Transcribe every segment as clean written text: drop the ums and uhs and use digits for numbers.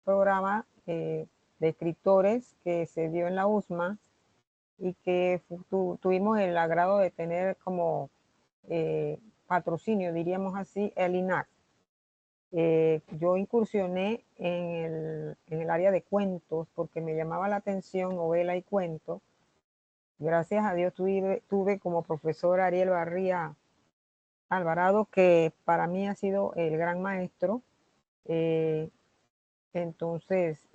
programa de escritores que se dio en la USMA y que tuvimos el agrado de tener como patrocinio, diríamos así, el INAC. Yo incursioné en el área de cuentos porque me llamaba la atención novela y cuento. Gracias a Dios tuve como profesor Ariel Barría Alvarado, que para mí ha sido el gran maestro. Eh, entonces,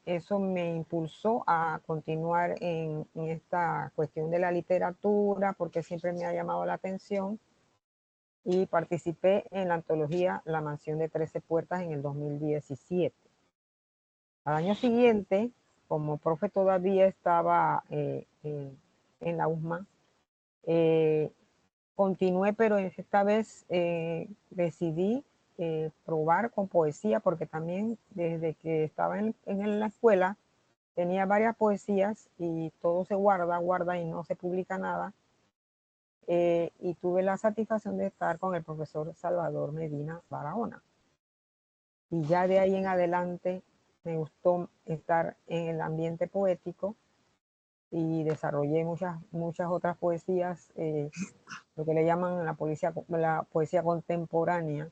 eso me impulsó a continuar en esta cuestión de la literatura porque siempre me ha llamado la atención, y participé en la antología La Mansión de 13 Puertas en el 2017. Al año siguiente, como profe todavía estaba en la USMA, continué, pero esta vez decidí probar con poesía, porque también desde que estaba en la escuela tenía varias poesías y todo se guarda y no se publica nada. Y tuve la satisfacción de estar con el profesor Salvador Medina Barahona. Y ya de ahí en adelante me gustó estar en el ambiente poético y desarrollé muchas otras poesías, lo que le llaman la poesía contemporánea,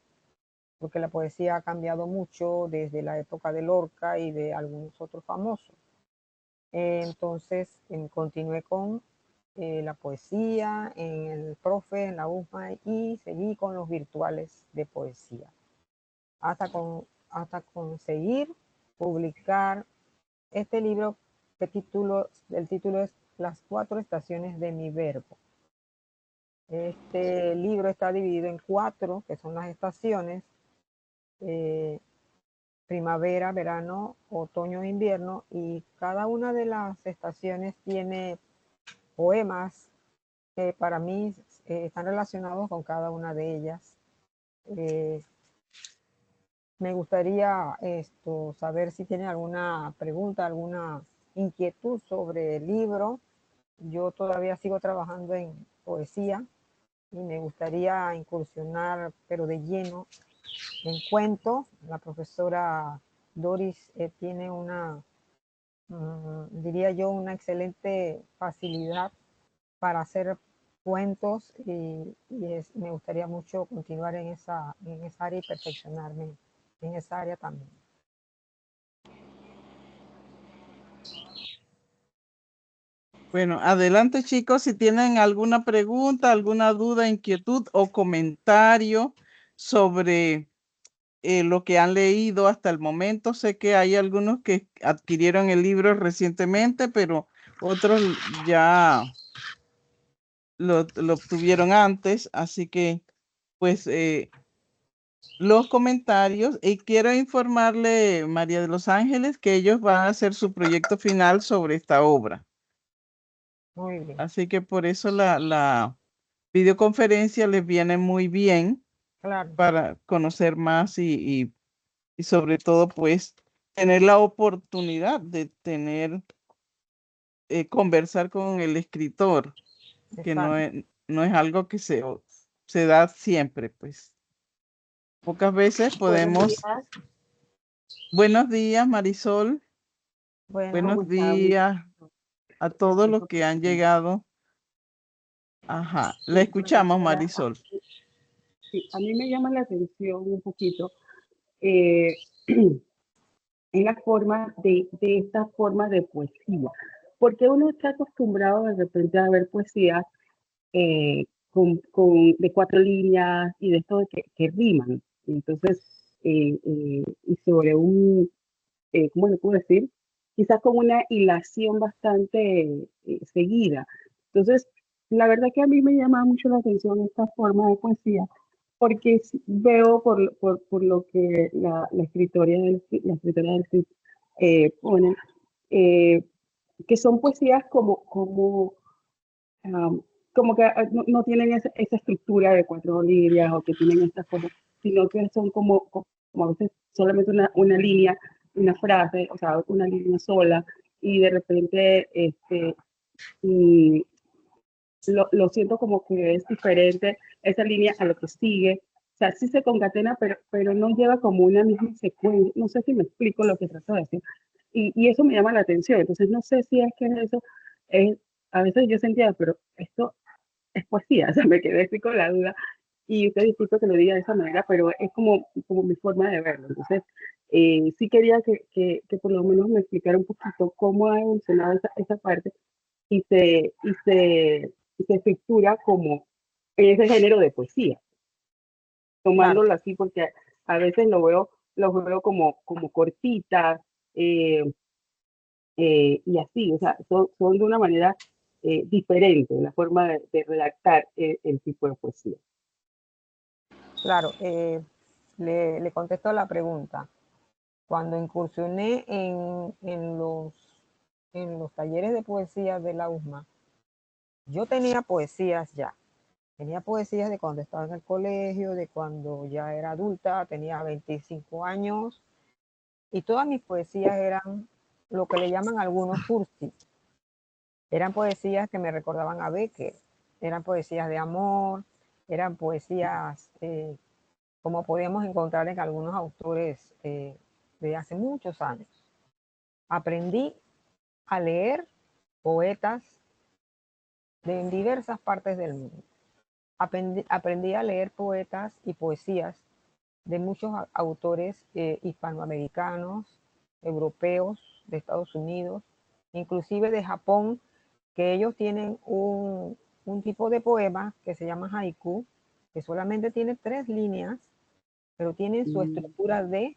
porque la poesía ha cambiado mucho desde la época de Lorca y de algunos otros famosos. Entonces continué con la poesía en el profe, en la USMA, y seguí con los virtuales de poesía hasta conseguir publicar este libro el título es Las 4 estaciones de mi verbo. Este libro está dividido en 4, que son las estaciones: eh, primavera, verano, otoño e invierno, y cada una de las estaciones tiene poemas que para mí están relacionados con cada una de ellas. Me gustaría saber si tienen alguna pregunta, alguna inquietud sobre el libro. Yo todavía sigo trabajando en poesía y me gustaría incursionar, pero de lleno, en cuentos. La profesora Doris tiene diría yo, una excelente facilidad para hacer cuentos, y me gustaría mucho continuar en esa área y perfeccionarme en esa área también. Bueno, adelante chicos, si tienen alguna pregunta, alguna duda, inquietud o comentario sobre lo que han leído hasta el momento. Sé que hay algunos que adquirieron el libro recientemente, pero otros ya lo obtuvieron antes, así que pues los comentarios. Y quiero informarle, María de los Ángeles, que ellos van a hacer su proyecto final sobre esta obra. Muy bien. Así que por eso la videoconferencia les viene muy bien, Claro. para conocer más y sobre todo pues tener la oportunidad de conversar con el escritor, que Exacto. no es algo que se da siempre, pues. Pocas veces Buenos podemos. días. Buenos días, Marisol. Bueno, ¿Cómo Buenos está? días a todos los que han llegado. Ajá, la Sí, escuchamos, profesora, Marisol. sí, a mí me llama la atención un poquito eh, en la forma de esta forma de poesía, porque uno está acostumbrado de repente a ver poesías de 4 líneas y de esto de que riman. Entonces, y sobre ¿cómo le puedo decir? Quizás con una hilación bastante seguida. Entonces, la verdad que a mí me llama mucho la atención esta forma de poesía, porque veo por lo que la escritora del script pone, eh, que son poesías um, como que no tienen esa estructura de 4 líneas o que tienen estas cosas, sino que son como a veces solamente una línea, una frase, o sea, una línea sola, y de repente lo siento como que es diferente esa línea a lo que sigue. O sea, sí se concatena, pero no lleva como una misma secuencia. No sé si me explico lo que trato de decir. Y eso me llama la atención. Entonces, no sé si es que eso es, a veces yo sentía, pero esto es poesía, o sea, me quedé así con la duda. Y usted disculpe que lo diga de esa manera, pero es como mi forma de verlo. Entonces, sí quería que por lo menos me explicara un poquito cómo ha evolucionado esa parte y se estructura como ese género de poesía, Claro, tomándolo así porque a veces lo veo como cortitas eh, y así, o sea, son de una manera diferente la forma de redactar el tipo de poesía. claro. Le contesto la pregunta. Cuando incursioné en los talleres de poesía de la USMA, yo tenía poesías ya. Tenía poesías de cuando estaba en el colegio, de cuando ya era adulta, tenía 25 años, y todas mis poesías eran lo que le llaman algunos cursis. Eran poesías que me recordaban a Becker, eran poesías de amor, eran poesías como podíamos encontrar en algunos autores de hace muchos años. Aprendí a leer poetas de diversas partes del mundo. Aprendí a leer poetas y poesías de muchos autores hispanoamericanos, europeos, de Estados Unidos, inclusive de Japón, que ellos tienen un tipo de poema que se llama haiku, que solamente tiene 3 líneas, pero tienen su Mm, estructura de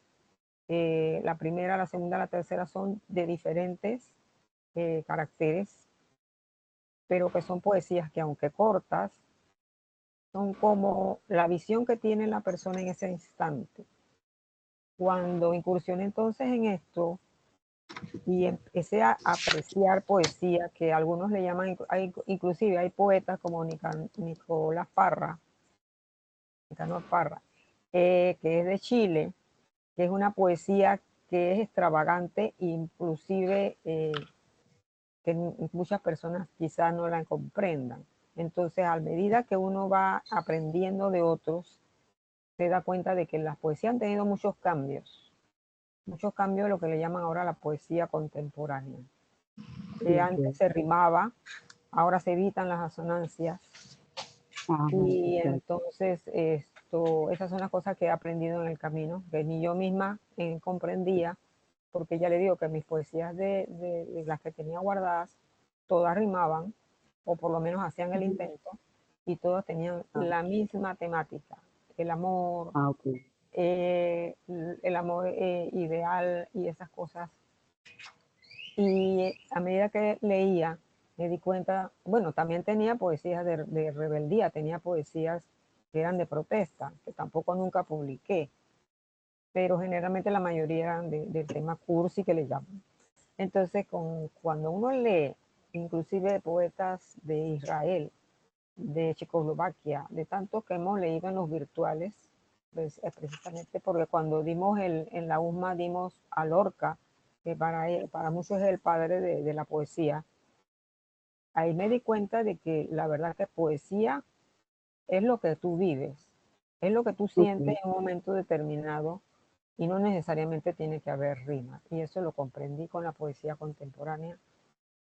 la primera, la segunda, la tercera son de diferentes caracteres, pero que son poesías que aunque cortas, son como la visión que tiene la persona en ese instante. Cuando incursioné entonces en esto y empecé a apreciar poesía, que algunos le llaman, inclusive hay poetas como Nicolás Parra, Nicanor Parra, que es de Chile, que es una poesía que es extravagante, inclusive que muchas personas quizás no la comprendan. Entonces, a medida que uno va aprendiendo de otros, se da cuenta de que las poesías han tenido muchos cambios de lo que le llaman ahora la poesía contemporánea. Antes ok. se rimaba, ahora se evitan las asonancias, Ajá, y exacto. entonces esas son las cosas que he aprendido en el camino, que ni yo misma comprendía, porque ya le digo que mis poesías de las que tenía guardadas, todas rimaban, o por lo menos hacían el Ujú. intento, y todas tenían Ah, la misma temática, el amor, ok. el amor ideal y esas cosas. Y a medida que leía, me di cuenta, bueno, también tenía poesías de rebeldía, tenía poesías que eran de protesta, que tampoco nunca publiqué, pero generalmente la mayoría eran del tema cursi que le llaman. Entonces, cuando uno lee, inclusive de poetas de Israel, de Checoslovaquia, de tantos que hemos leído en los virtuales, pues, precisamente porque cuando dimos en la USMA dimos a Lorca, que para muchos es el padre de la poesía, ahí me di cuenta de que la verdad que poesía es lo que tú vives, es lo que tú sientes Ok. en un momento determinado y no necesariamente tiene que haber rimas. Y eso lo comprendí con la poesía contemporánea,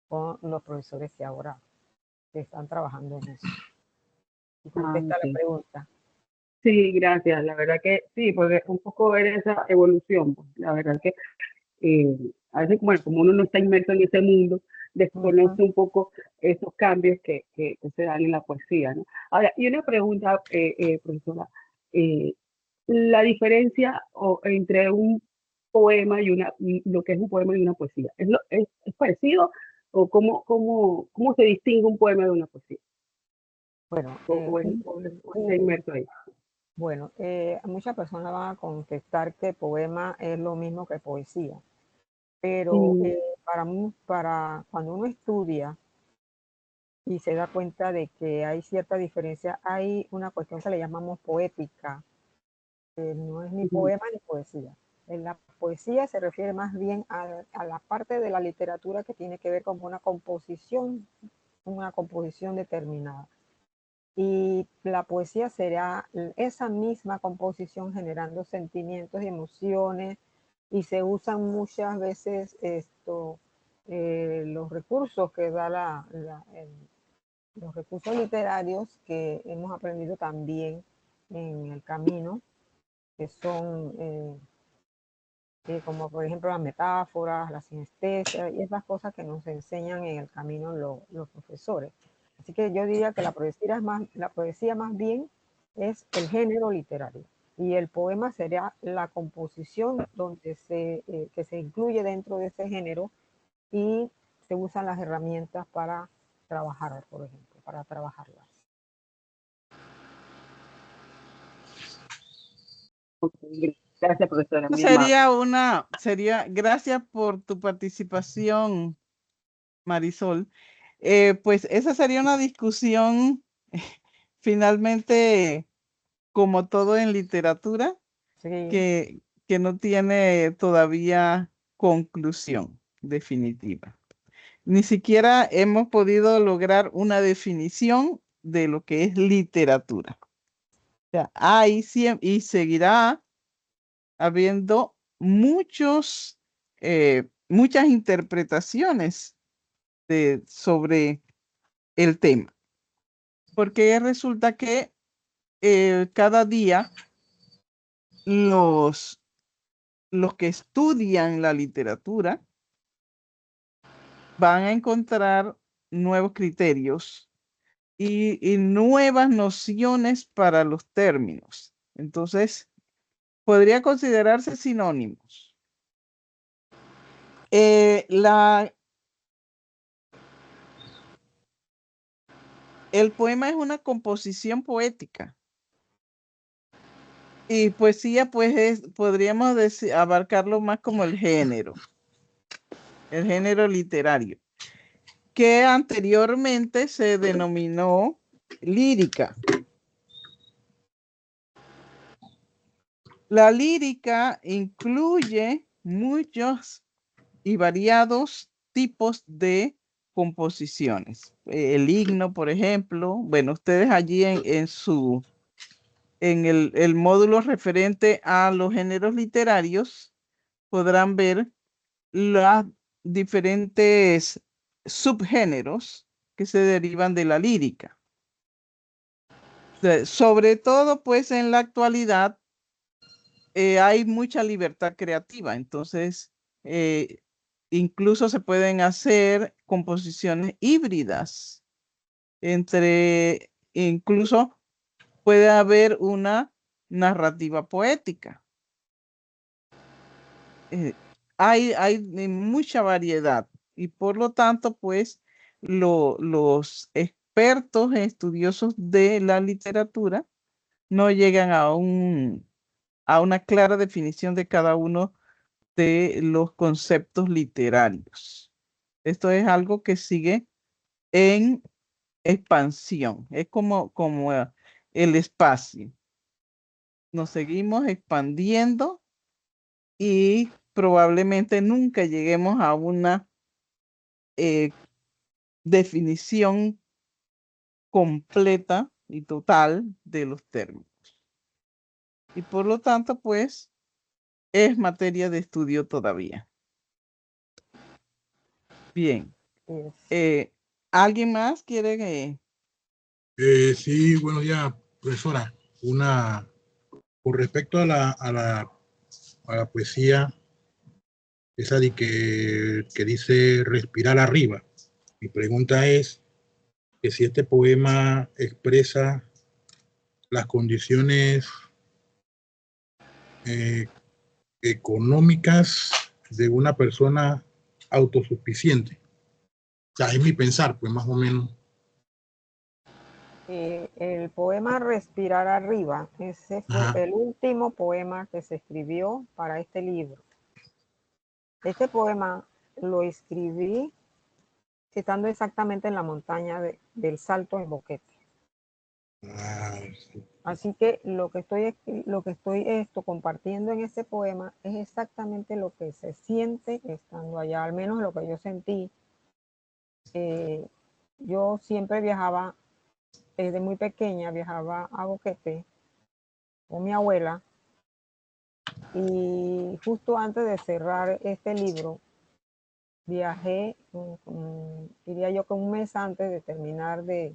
con los profesores que ahora están trabajando en eso. Y Ah, contesta la ok. pregunta. Sí, gracias. La verdad que sí, porque un poco ver esa evolución, pues, la verdad que eh, a veces, bueno, como uno no está inmerso en ese mundo, Ujú. desconoce un poco esos cambios que se dan en la poesía, ¿no? Ahora, y una pregunta, profesora, eh, la diferencia entre un poema y lo que es un poema y una poesía, ¿es parecido o cómo se distingue un poema de una poesía? Bueno, O está inmerso ahí? bueno, muchas personas van a contestar que poema es lo mismo que poesía, pero Mm, para cuando uno estudia y se da cuenta de que hay cierta diferencia, hay una cuestión que le llamamos poética, que no es ni ujú. poema ni poesía. En la poesía se refiere más bien a la parte de la literatura que tiene que ver con una composición determinada. y la poesía será esa misma composición generando sentimientos y emociones, y se usan muchas veces los recursos que da los recursos literarios que hemos aprendido también en el camino, que son como por ejemplo las metáforas, la sinestesia y esas cosas que nos enseñan en el camino los profesores. Así que yo diría que la poesía más bien es el género literario, y el poema sería la composición donde que se incluye dentro de ese género y se usan las herramientas para trabajar, por ejemplo, para trabajarlas. Gracias, profesora, muy amable. Gracias por tu participación, Marisol. Pues esa sería una discusión finalmente, como todo en literatura, Sí. que no tiene todavía conclusión definitiva. Ni siquiera hemos podido lograr una definición de lo que es literatura. O sea, hay y seguirá habiendo muchas interpretaciones sobre el tema, porque resulta que cada día los que estudian la literatura van a encontrar nuevos criterios y nuevas nociones para los términos. Entonces, podría considerarse sinónimos. El poema es una composición poética. Y poesía, pues, podríamos abarcarlo más como el género literario, que anteriormente se denominó lírica. La lírica incluye muchos y variados tipos de composiciones. El himno, por ejemplo. Bueno, ustedes allí en el módulo referente a los géneros literarios podrán ver los diferentes subgéneros que se derivan de la lírica. Sobre todo, pues, en la actualidad hay mucha libertad creativa, entonces incluso se pueden hacer composiciones híbridas incluso puede haber una narrativa poética. Hay mucha variedad y por lo tanto, pues, los expertos estudiosos de la literatura no llegan a una clara definición de cada uno de los conceptos literarios. Esto es algo que sigue en expansión, es como el espacio. Nos seguimos expandiendo y probablemente nunca lleguemos a una definición completa y total de los términos. Y por lo tanto, pues, es materia de estudio todavía. Bien. ¿Alguien más quiere que...? Sí, buenos días, profesora. Con respecto a la poesía, esa de que dice respirar arriba. Mi pregunta es que si este poema expresa las condiciones económicas de una persona autosuficiente. O sea, es mi pensar, pues más o menos. El poema Respirar Arriba, ese fue Ajá. el último poema que se escribió para este libro. Este poema lo escribí estando exactamente en la montaña del Salto en Boquete. Sí. Así que lo que estoy compartiendo en ese poema es exactamente lo que se siente estando allá, al menos lo que yo sentí. Yo siempre viajaba desde muy pequeña viajaba a Boquete con mi abuela, y justo antes de cerrar este libro, viajé, diría yo que un mes antes de terminar de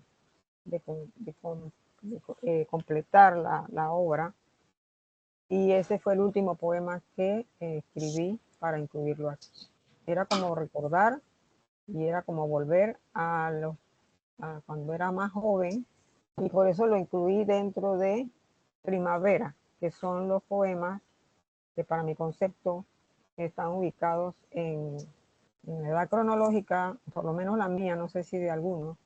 completar la obra, y ese fue el último poema que escribí para incluirlo aquí. Era como recordar y era como volver a cuando era más joven, y por eso lo incluí dentro de Primavera, que son los poemas que para mi concepto están ubicados en edad cronológica, por lo menos la mía, no sé si de algunos,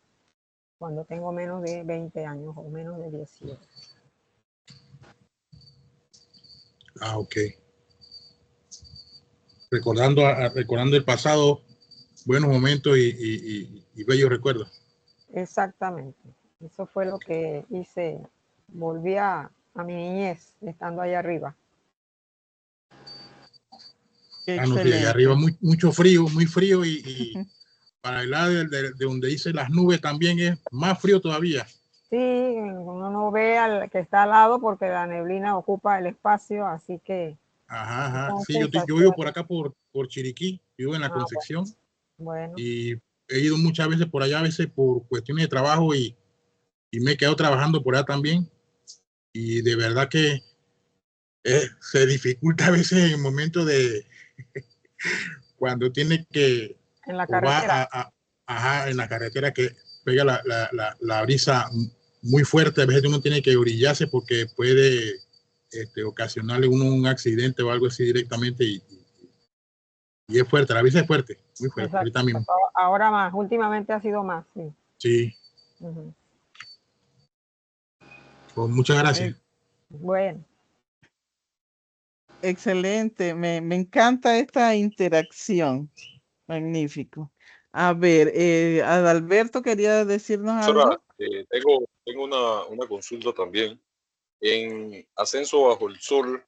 cuando tengo menos de 20 años o menos de 18. Ah, ok. Recordando el pasado, buenos momentos y bellos recuerdos. Exactamente. Eso fue lo que hice. Volví a mi niñez estando allá arriba. Ah, no, sí, allá arriba mucho frío, muy frío y para el lado de donde dice las nubes también es más frío todavía. Sí, uno no ve al que está al lado porque la neblina ocupa el espacio, así que Ajá, ajá. son Sí, yo vivo por sensaciones. acá por Chiriquí, vivo en la Ah, Concepción bueno, y he ido muchas veces por allá, a veces por cuestiones de trabajo y me he quedado trabajando por allá también. Y de verdad que se dificulta a veces en el momento de cuando tiene que en la o va carretera. ajá, en la carretera que pega la brisa muy fuerte, a veces uno tiene que orillarse porque puede ocasionarle uno un accidente o algo así directamente y es fuerte, la brisa es fuerte, muy fuerte, Exacto. ahorita mismo. Ahora más, últimamente ha sido más, sí. Sí, Ujú. pues muchas gracias. Bueno, Excelente, me encanta esta interacción. Magnífico. A ver, Adalberto quería decirnos algo. Tengo una consulta también. En Ascenso bajo el sol,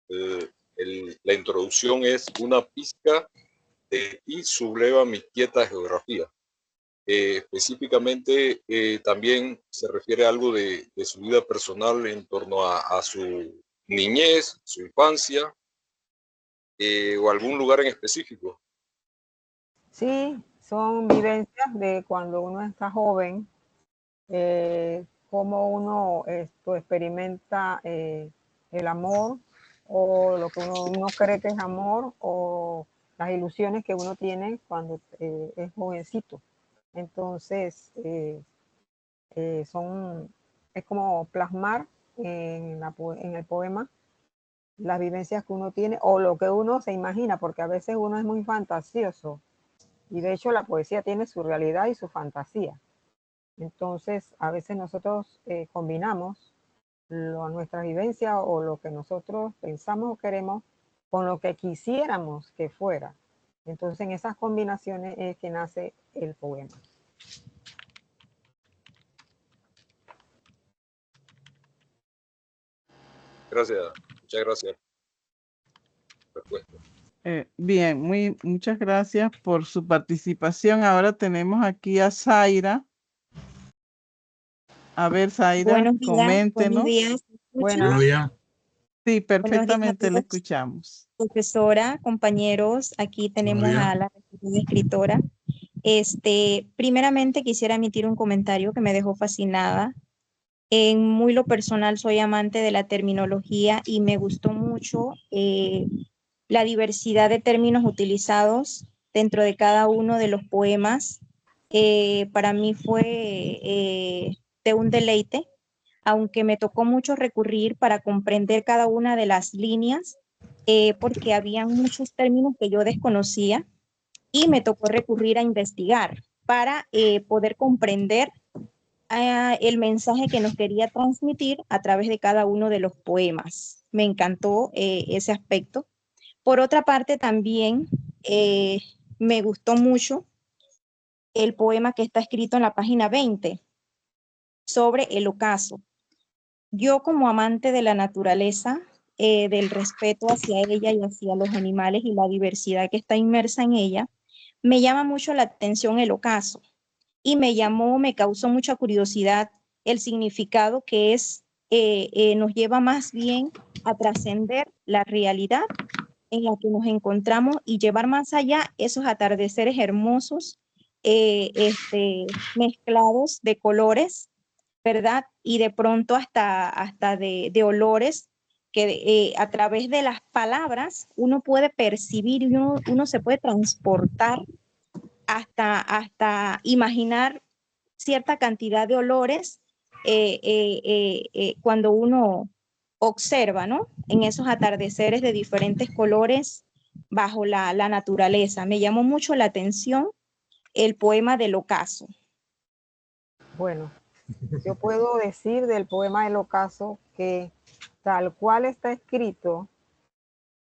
la introducción es una pizca de ti subleva mi quieta geografía. Específicamente, también se refiere a algo de su vida personal en torno a su niñez, su infancia, o algún lugar en específico. sí, son vivencias de cuando uno está joven, cómo uno experimenta el amor, o lo que uno cree que es amor, o las ilusiones que uno tiene cuando es jovencito. Entonces, es como plasmar en el poema las vivencias que uno tiene o lo que uno se imagina, porque a veces uno es muy fantasioso, y de hecho la poesía tiene su realidad y su fantasía. Entonces, a veces nosotros combinamos nuestra vivencia o lo que nosotros pensamos o queremos con lo que quisiéramos que fuera. Entonces, en esas combinaciones es que nace el poema. Gracias, muchas gracias. Respuesta. Bien, muchas gracias por su participación. Ahora tenemos aquí a Zaira. A ver, Zaira, Buenos coméntenos. días. Buenas. Buenos días. Sí, Buenos días a perfectamente le todos, escuchamos. profesora, compañeros. Aquí Buenos tenemos días. a la escritora. Primeramente quisiera emitir un comentario que me dejó fascinada. En muy lo personal soy amante de la terminología y me gustó mucho la diversidad de términos utilizados dentro de cada uno de los poemas. Para mí fue de un deleite, aunque me tocó mucho recurrir para comprender cada una de las líneas, porque había muchos términos que yo desconocía y me tocó recurrir a investigar para poder comprender el mensaje que nos quería transmitir a través de cada uno de los poemas. Me encantó ese aspecto. Por otra parte, también me gustó mucho el poema que está escrito en la página 20 sobre el ocaso. Yo, como amante de la naturaleza, del respeto hacia ella y hacia los animales y la diversidad que está inmersa en ella, me llama mucho la atención el ocaso y me causó mucha curiosidad el significado que es, nos lleva más bien a trascender la realidad en la que nos encontramos y llevar más allá esos atardeceres hermosos, mezclados de colores, ¿verdad? Y de pronto hasta de olores que a través de las palabras uno puede percibir y uno se puede transportar hasta imaginar cierta cantidad de olores cuando uno observa, ¿no? En esos atardeceres de diferentes colores bajo la naturaleza. Me llamó mucho la atención el poema del ocaso. Bueno, yo puedo decir del poema del ocaso que tal cual está escrito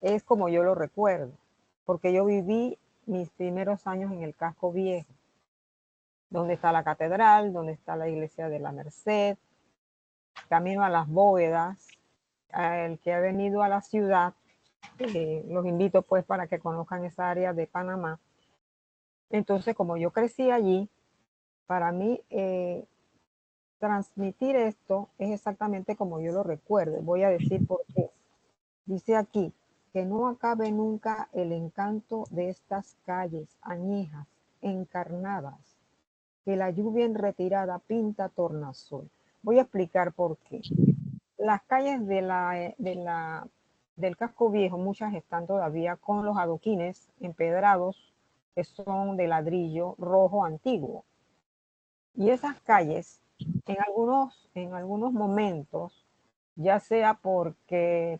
es como yo lo recuerdo, porque yo viví mis primeros años en el Casco Viejo, donde está la catedral, donde está la iglesia de la Merced, camino a las bóvedas. El que ha venido a la ciudad, los invito pues para que conozcan esa área de Panamá. Entonces, como yo crecí allí, para mí transmitir esto es exactamente como yo lo recuerdo. Voy a decir por qué. Dice aquí, que no acabe nunca el encanto de estas calles añejas, encarnadas, que la lluvia en retirada pinta tornasol. Voy a explicar por qué. Las calles del Casco Viejo, muchas están todavía con los adoquines empedrados, que son de ladrillo rojo antiguo. Y esas calles, en algunos momentos, ya sea porque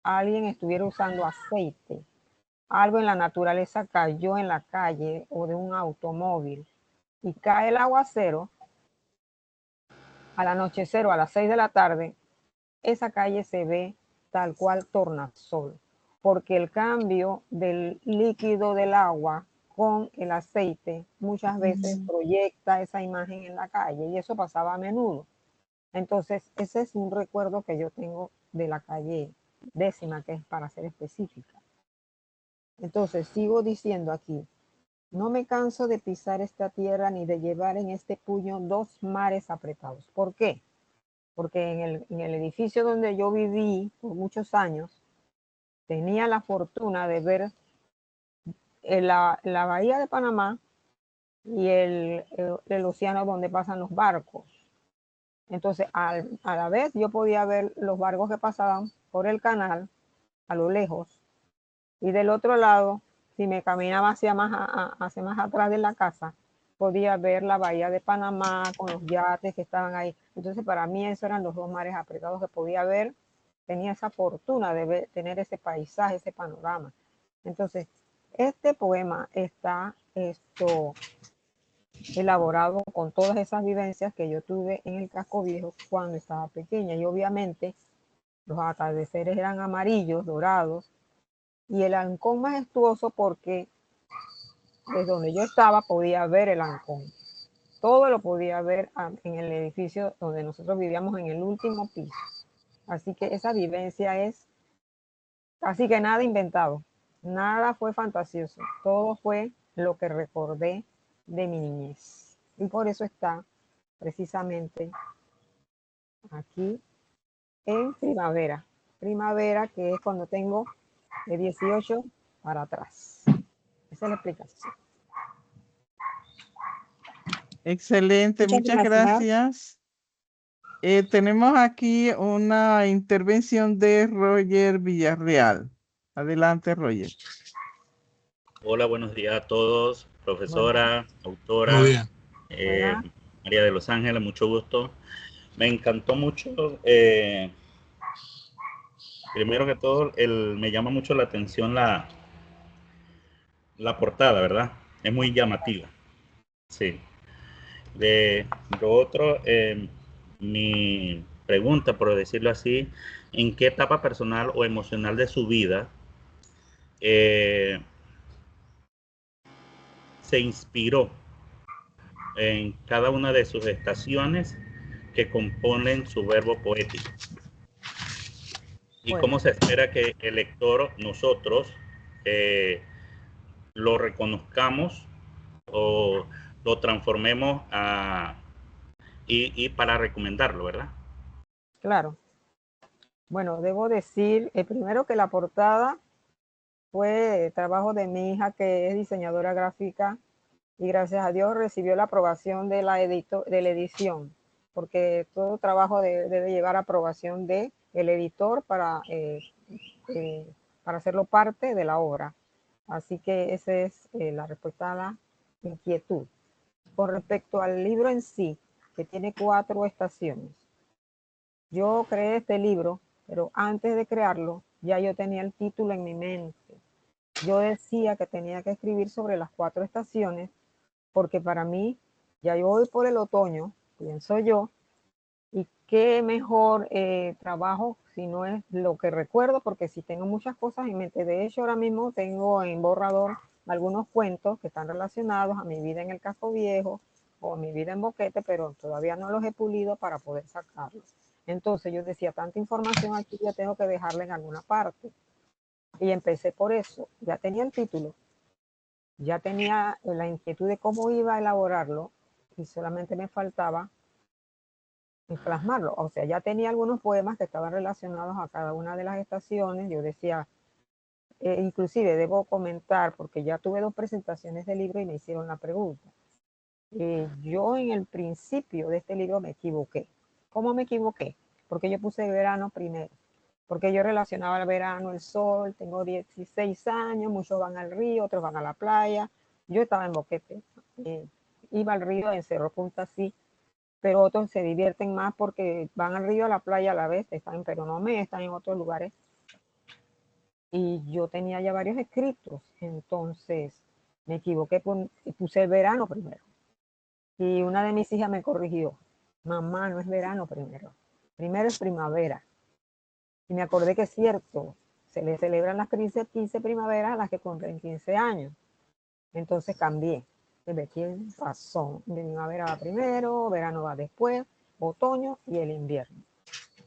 alguien estuviera usando aceite, algo en la naturaleza cayó en la calle o de un automóvil y cae el aguacero, al anochecer o a las 6 de la tarde, esa calle se ve tal cual tornasol, porque el cambio del líquido del agua con el aceite muchas veces proyecta esa imagen en la calle y eso pasaba a menudo. Entonces, ese es un recuerdo que yo tengo de la calle 10ª, que es para ser específica. Entonces, sigo diciendo aquí, no me canso de pisar esta tierra ni de llevar en este puño 2 mares apretados. ¿Por qué? Porque en el edificio donde yo viví por muchos años, tenía la fortuna de ver la bahía de Panamá y el océano donde pasan los barcos. Entonces, a la vez yo podía ver los barcos que pasaban por el canal a lo lejos. Y del otro lado, si me caminaba hacia más atrás de la casa, podía ver la bahía de Panamá con los yates que estaban ahí. Entonces, para mí, esos eran los 2 mares apretados que podía ver. Tenía esa fortuna de tener ese paisaje, ese panorama. Entonces, este poema está elaborado con todas esas vivencias que yo tuve en el Casco Viejo cuando estaba pequeña. Y obviamente, los atardeceres eran amarillos, dorados, y el Ancón majestuoso porque desde donde yo estaba podía ver el Ancón. Todo lo podía ver en el edificio donde nosotros vivíamos en el último piso. Así que esa vivencia es casi que nada inventado. Nada fue fantasioso. Todo fue lo que recordé de mi niñez. Y por eso está precisamente aquí en primavera. Primavera, que es cuando tengo de 18 para atrás. Esa es la explicación. Excelente, muchas gracias. Tenemos aquí una intervención de Roger Villarreal. Adelante, Roger. Hola, buenos días a todos, profesora, autora, María de Los Ángeles, mucho gusto. Me encantó mucho, primero que todo, me llama mucho la atención la portada, ¿verdad? Es muy llamativa, sí. De lo otro, mi pregunta, por decirlo así, ¿en qué etapa personal o emocional de su vida se inspiró en cada una de sus estaciones que componen su verbo poético? ¿Y cómo se espera que el lector, nosotros, lo reconozcamos o lo transformemos y para recomendarlo, ¿verdad? Claro. Bueno, debo decir primero que la portada fue trabajo de mi hija, que es diseñadora gráfica, y gracias a Dios recibió la aprobación de la edición, porque todo trabajo debe llevar aprobación del editor para hacerlo parte de la obra. Así que esa es la respuesta a la inquietud. Con respecto al libro en sí, que tiene 4 estaciones, yo creé este libro, pero antes de crearlo, ya yo tenía el título en mi mente. Yo decía que tenía que escribir sobre las 4 estaciones, porque para mí, ya yo voy por el otoño, pienso yo, y qué mejor trabajo si no es lo que recuerdo, porque si tengo muchas cosas en mente. De hecho, ahora mismo tengo en borrador algunos cuentos que están relacionados a mi vida en el Casco Viejo o a mi vida en Boquete, pero todavía no los he pulido para poder sacarlos. Entonces yo decía, tanta información aquí, yo tengo que dejarla en alguna parte. Y empecé por eso. Ya tenía el título, ya tenía la inquietud de cómo iba a elaborarlo, y solamente me faltaba plasmarlo. O sea, ya tenía algunos poemas que estaban relacionados a cada una de las estaciones. Yo decía, inclusive debo comentar, porque ya tuve 2 presentaciones del libro y me hicieron la pregunta. Yo en el principio de este libro me equivoqué. ¿Cómo me equivoqué? Porque yo puse verano primero. Porque yo relacionaba el verano, el sol, tengo 16 años, muchos van al río, otros van a la playa. Yo estaba en Boquete, iba al río en Cerro Punta, sí, pero otros se divierten más porque van al río, a la playa a la vez, están en Peronomé, están en otros lugares. Y yo tenía ya varios escritos, entonces me equivoqué, puse el verano primero. Y una de mis hijas me corrigió, mamá, no es verano primero, primero es primavera. Y me acordé que es cierto, se le celebran las 15 primaveras a las que cumplen 15 años. Entonces cambié. Tiene razón. Primavera va primero, verano va después, otoño y el invierno.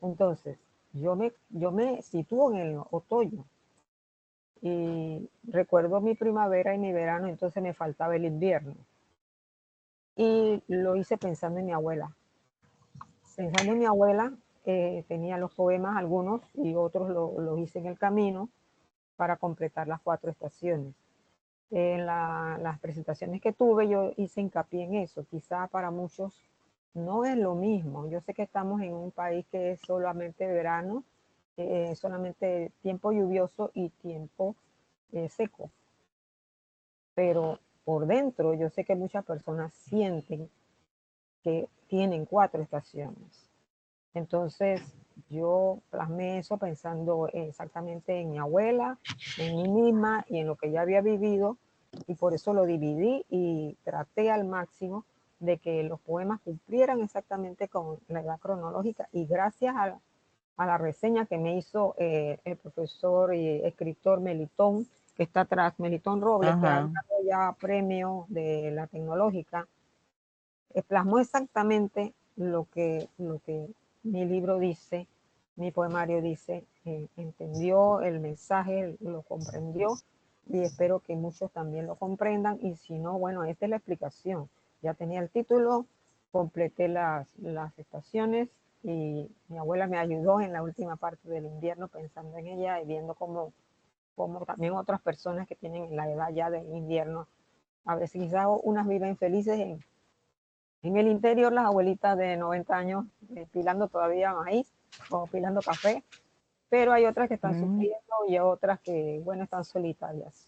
Entonces, yo me sitúo en el otoño. Y recuerdo mi primavera y mi verano, entonces me faltaba el invierno. Y lo hice pensando en mi abuela. Pensando en mi abuela, tenía los poemas, algunos, y otros los hice en el camino para completar las 4 estaciones. En las presentaciones que tuve, yo hice hincapié en eso. Quizá para muchos no es lo mismo. Yo sé que estamos en un país que es solamente verano, solamente tiempo lluvioso y tiempo seco. Pero por dentro yo sé que muchas personas sienten que tienen 4 estaciones. Entonces yo plasmé eso pensando exactamente en mi abuela, en mí misma y en lo que ya había vivido, y por eso lo dividí y traté al máximo de que los poemas cumplieran exactamente con la edad cronológica, y gracias a la reseña que me hizo el profesor y escritor Melitón, que está atrás, Melitón Robles, que ha ganado ya premio de la tecnológica, plasmó exactamente lo que mi libro dice, mi poemario dice, entendió el mensaje, lo comprendió, y espero que muchos también lo comprendan. Y si no, bueno, esta es la explicación. Ya tenía el título, completé las estaciones, y mi abuela me ayudó en la última parte del invierno pensando en ella y viendo cómo también otras personas que tienen la edad ya del invierno, a veces quizás unas viven felices en el interior, las abuelitas de 90 años pilando todavía maíz o pilando café, pero hay otras que están sufriendo y otras que, bueno, están solitarias.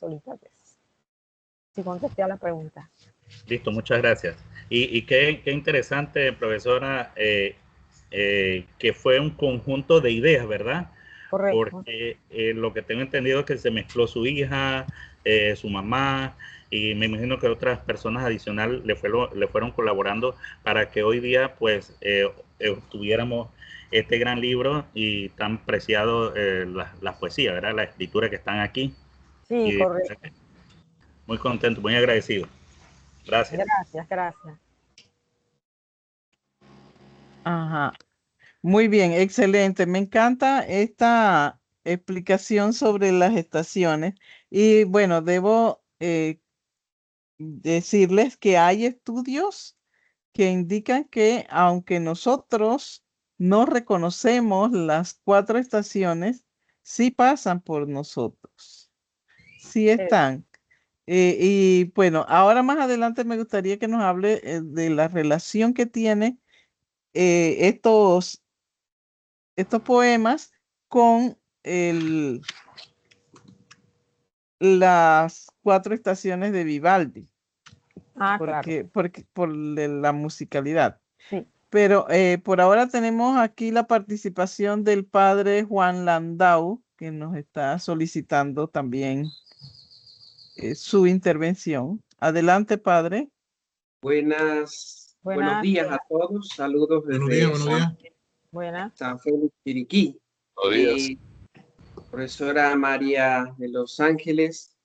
Si contesté a la pregunta. Listo, muchas gracias. Y qué interesante, profesora, que fue un conjunto de ideas, ¿verdad? Correcto. Porque lo que tengo entendido es que se mezcló su hija, su mamá, y me imagino que otras personas adicionales le fueron colaborando para que hoy día pues tuviéramos este gran libro y tan preciado la poesía, ¿verdad? La escritura que están aquí. Sí, correcto. Muy contento, muy agradecido. Gracias. Gracias. Ajá. Muy bien, excelente. Me encanta esta explicación sobre las estaciones. Y bueno, debo decirles que hay estudios que indican que aunque nosotros no reconocemos las 4 estaciones, sí pasan por nosotros, sí están. Y bueno, ahora más adelante me gustaría que nos hable de la relación que tiene estos poemas con las 4 estaciones de Vivaldi, Claro, por la musicalidad. sí. Pero por ahora tenemos aquí la participación del padre Juan Landau, que nos está solicitando también su intervención. Adelante, padre. Buenos Buenas, días a todos. Saludos Buenos días, desde buenos días. buenas. San Félix, Chiriquí. Buenos días. Profesora María de Los Ángeles,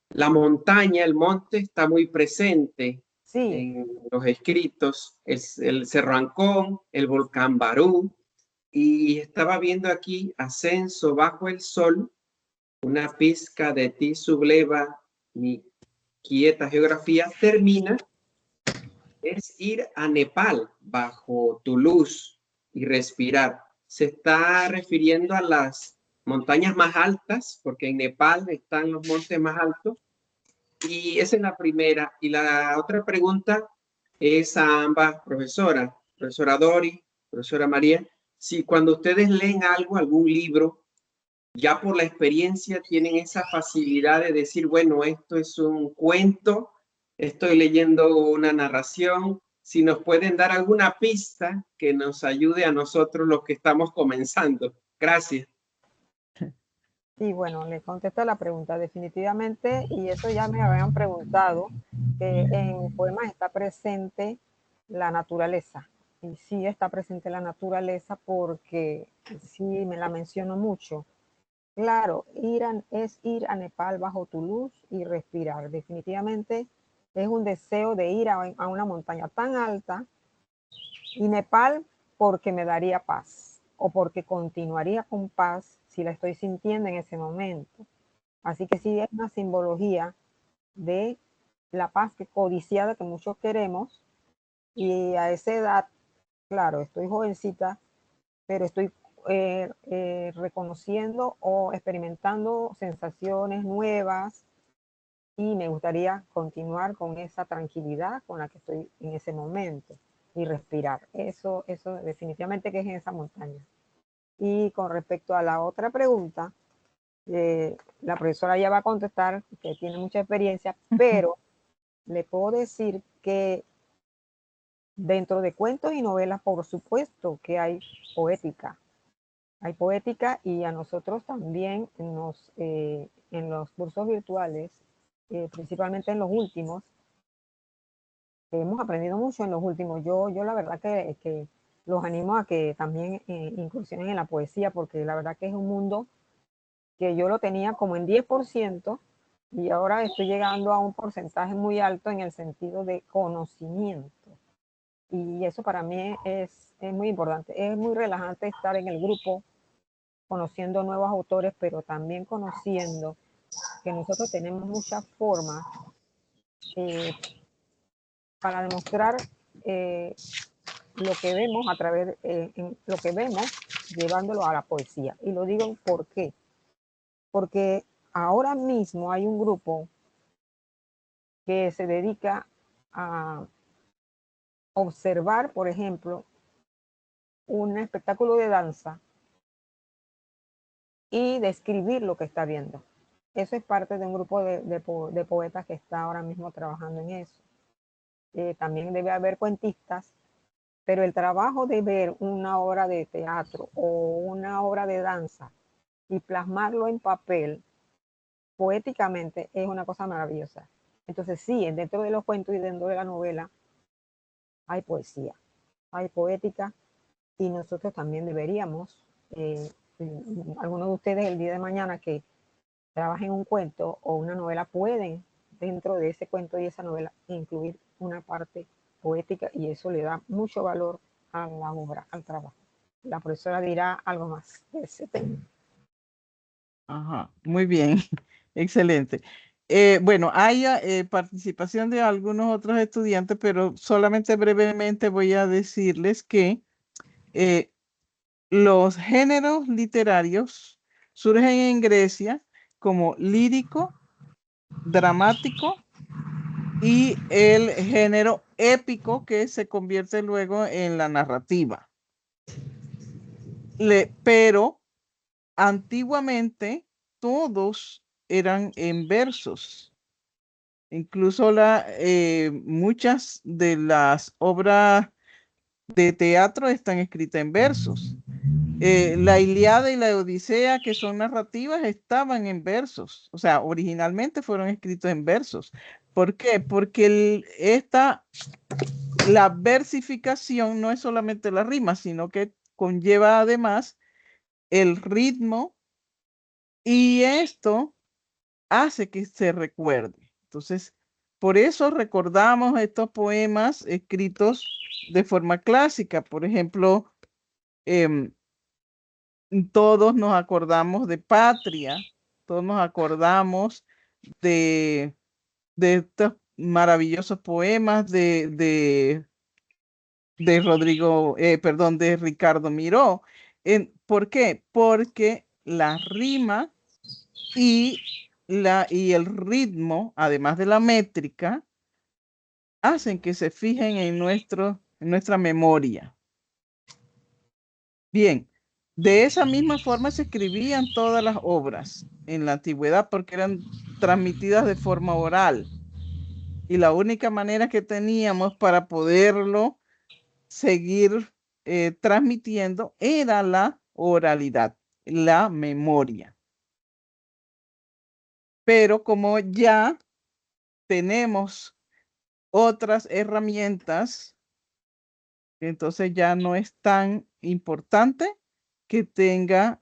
la montaña, el monte está muy presente Sí, en los escritos, el Cerro Ancón, el volcán Barú, y estaba viendo aquí Ascenso bajo el sol, una pizca de ti subleva mi quieta geografía, termina, es ir a Nepal bajo tu luz y respirar. Se está refiriendo a las montañas más altas, porque en Nepal están los montes más altos, y esa es la primera. Y la otra pregunta es a ambas profesoras, profesora Dori, profesora María, si cuando ustedes leen algo, algún libro, ya por la experiencia tienen esa facilidad de decir, bueno, esto es un cuento, estoy leyendo una narración, si nos pueden dar alguna pista que nos ayude a nosotros los que estamos comenzando. Gracias. sí, bueno, le contesto la pregunta definitivamente, y eso ya me habían preguntado, que en poemas está presente la naturaleza. Y sí está presente la naturaleza porque sí me la menciono mucho. Claro, es ir a Nepal bajo tu luz y respirar. Definitivamente es un deseo de ir a una montaña tan alta, y Nepal porque me daría paz o porque continuaría con paz si la estoy sintiendo en ese momento. Así que sí es una simbología de la paz que codiciada que muchos queremos, y a esa edad, claro, estoy jovencita, pero estoy reconociendo o experimentando sensaciones nuevas, y me gustaría continuar con esa tranquilidad con la que estoy en ese momento y respirar. Eso definitivamente que es en esa montaña. Y con respecto a la otra pregunta, la profesora ya va a contestar, que tiene mucha experiencia, pero le puedo decir que dentro de cuentos y novelas, por supuesto que hay poética. Hay poética, y a nosotros también en los cursos virtuales, principalmente en los últimos, hemos aprendido mucho en los últimos. Yo la verdad que los animo a que también incursionen en la poesía, porque la verdad que es un mundo que yo lo tenía como en 10%, y ahora estoy llegando a un porcentaje muy alto en el sentido de conocimiento. Y eso para mí es muy importante. Es muy relajante estar en el grupo conociendo nuevos autores, pero también conociendo que nosotros tenemos muchas formas para demostrar lo que vemos a través lo que vemos, llevándolo a la poesía. Y lo digo ¿por qué? Porque ahora mismo hay un grupo que se dedica a observar, por ejemplo, un espectáculo de danza y describir lo que está viendo. Eso es parte de un grupo de poetas que está ahora mismo trabajando en eso. También debe haber cuentistas, pero el trabajo de ver una obra de teatro o una obra de danza y plasmarlo en papel poéticamente es una cosa maravillosa. Entonces sí, dentro de los cuentos y dentro de la novela hay poesía, hay poética, y nosotros también deberíamos, algunos de ustedes el día de mañana que trabajen un cuento o una novela, pueden dentro de ese cuento y esa novela incluir una parte poética, y eso le da mucho valor a la obra, al trabajo. La profesora dirá algo más de ese tema. Ajá, muy bien, excelente. Bueno, hay participación de algunos otros estudiantes, pero solamente brevemente voy a decirles que los géneros literarios surgen en Grecia como lírico, dramático y el género épico que se convierte luego en la narrativa. Pero antiguamente todos eran en versos. Incluso muchas de las obras de teatro están escritas en versos. La Ilíada y la Odisea, que son narrativas, estaban en versos. O sea, originalmente fueron escritos en versos. ¿Por qué? Porque la versificación no es solamente la rima, sino que conlleva además el ritmo, y esto hace que se recuerde. Entonces, por eso recordamos estos poemas escritos de forma clásica. Por ejemplo, todos nos acordamos de Patria, todos nos acordamos de estos maravillosos poemas de Rodrigo, perdón, de Ricardo Miró. ¿Por qué? Porque la rima y el ritmo, además de la métrica, hacen que se fijen en nuestra memoria. Bien, de esa misma forma se escribían todas las obras en la antigüedad porque eran transmitidas de forma oral. Y la única manera que teníamos para poderlo seguir transmitiendo era la oralidad, la memoria. Pero como ya tenemos otras herramientas, entonces ya no es tan importante que tenga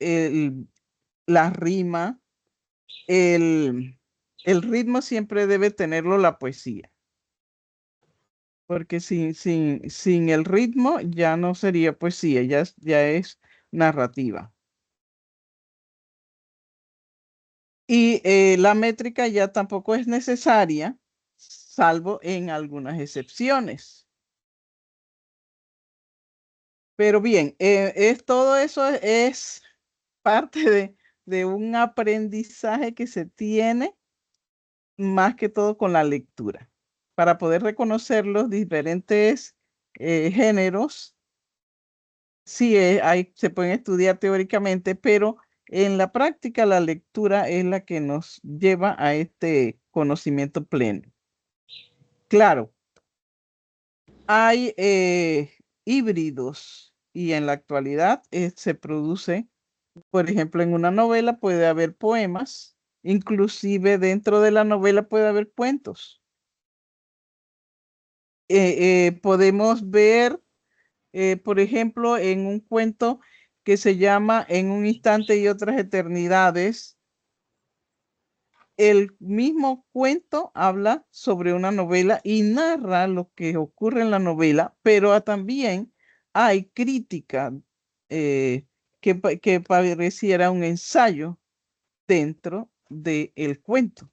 la rima. El ritmo siempre debe tenerlo la poesía, porque sin el ritmo ya no sería poesía, ya es narrativa. Y la métrica ya tampoco es necesaria, salvo en algunas excepciones. Pero bien, todo eso es parte de un aprendizaje que se tiene más que todo con la lectura. Para poder reconocer los diferentes géneros, sí se pueden estudiar teóricamente, pero en la práctica la lectura es la que nos lleva a este conocimiento pleno. Claro, hay híbridos y en la actualidad se produce, por ejemplo, en una novela puede haber poemas, inclusive dentro de la novela puede haber cuentos. Podemos ver, por ejemplo, en un cuento que se llama En un instante y otras eternidades, el mismo cuento habla sobre una novela y narra lo que ocurre en la novela, pero también hay crítica que pareciera un ensayo dentro del cuento.